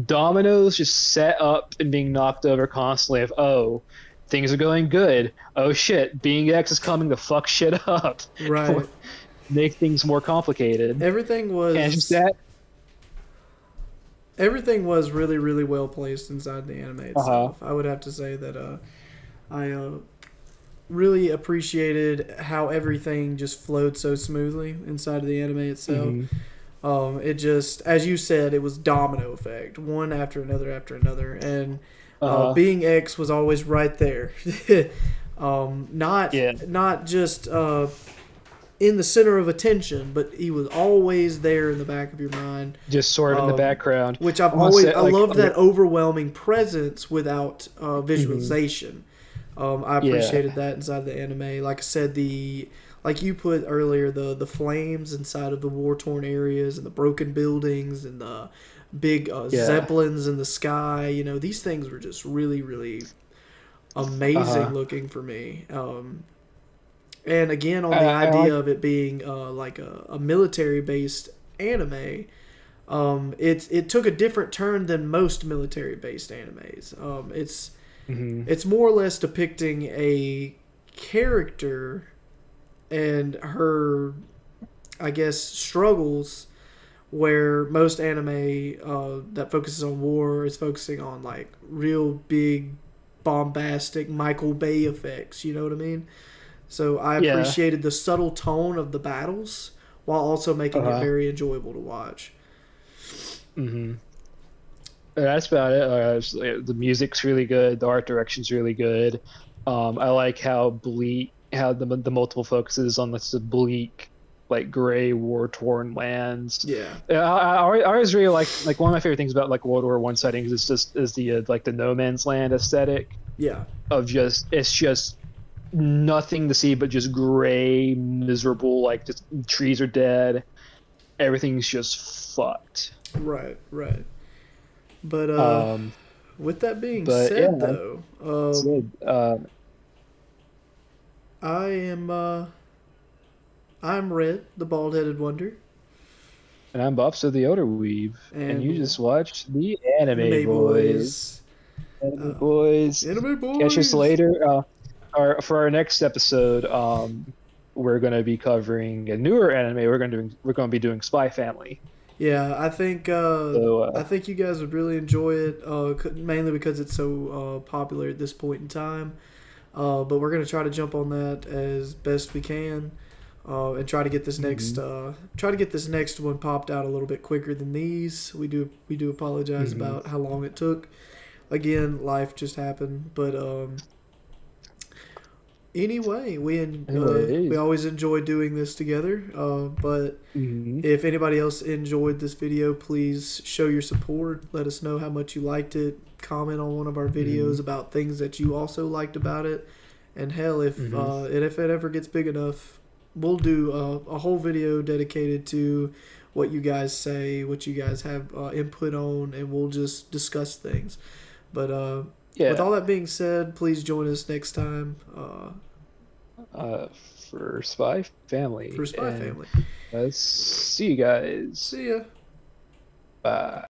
dominoes just set up and being knocked over constantly. Of things are going good. Oh shit, being X is coming to fuck shit up, Right. make things more complicated. Everything And it's just was that. everything was really really well placed inside the anime Uh huh. itself. I would have to say that I really appreciated how everything just flowed so smoothly inside of the anime itself. Hmm. It just, as you said, it was domino effect, one after another, and Uh-huh. being X was always right there. Not Yeah. not just in the center of attention, but he was always there in the back of your mind. Just sort of in the background. Which I've I want to always say I like loved that overwhelming presence without mhm. visualization. I Yeah. appreciated that inside the anime. Like I said, the like you put earlier, the flames inside of the war torn areas and the broken buildings and the big Yeah. zeppelins in the sky. You know, these things were just really really amazing Uh-huh. looking for me. And again, on the I idea like of it being like a military based anime, it took a different turn than most military based animes. mhm. It's more or less depicting a character and her, I guess, struggles. Where most anime that focuses on war is focusing on like real big, bombastic Michael Bay effects. You know what I mean? So I Yeah. appreciated the subtle tone of the battles while also making it Uh-huh. very enjoyable to watch. Mhm. That's about it. The music's really good. The art direction's really good. I like how bleak, how the multiple focuses on the bleak, like gray, war-torn lands. Yeah, I always really like one of my favorite things about like World War One settings is just is the like the no man's land aesthetic yeah, of just it's just nothing to see but just gray, miserable. Like just trees are dead. Everything's just fucked. right, right. But Um, with that being but yeah, said, though, so, I am I'm Red, the bald-headed wonder, and I'm Bobso the Elder Weeb, and you and just watched the Anime Anime Boys. Boys, Anime Boys. Anime Catch us Boys. later. For our next episode, we're gonna be covering a newer anime. We're gonna be doing Spy Family. Yeah, So I think you guys would really enjoy it, mainly because it's so popular at this point in time. But we're gonna try to jump on that as best we can, and mhm, try to get this next one popped out a little bit quicker than these. We do apologize mhm. about how long it took. Again, life just happened, but anyway, we Anyways, always enjoy doing this together. But mhm, if anybody else enjoyed this video, please show your support. Let us know how much you liked it. Comment on one of our videos mhm, about things that you also liked about it. And hell, mhm. if it ever gets big enough, we'll do a whole video dedicated to what you guys say, what you guys have input on, and we'll just discuss things. But with Yeah. all that being said, please join us next time Uh, for Spy for Family, Spy and Family. see you guys. See ya. Bye.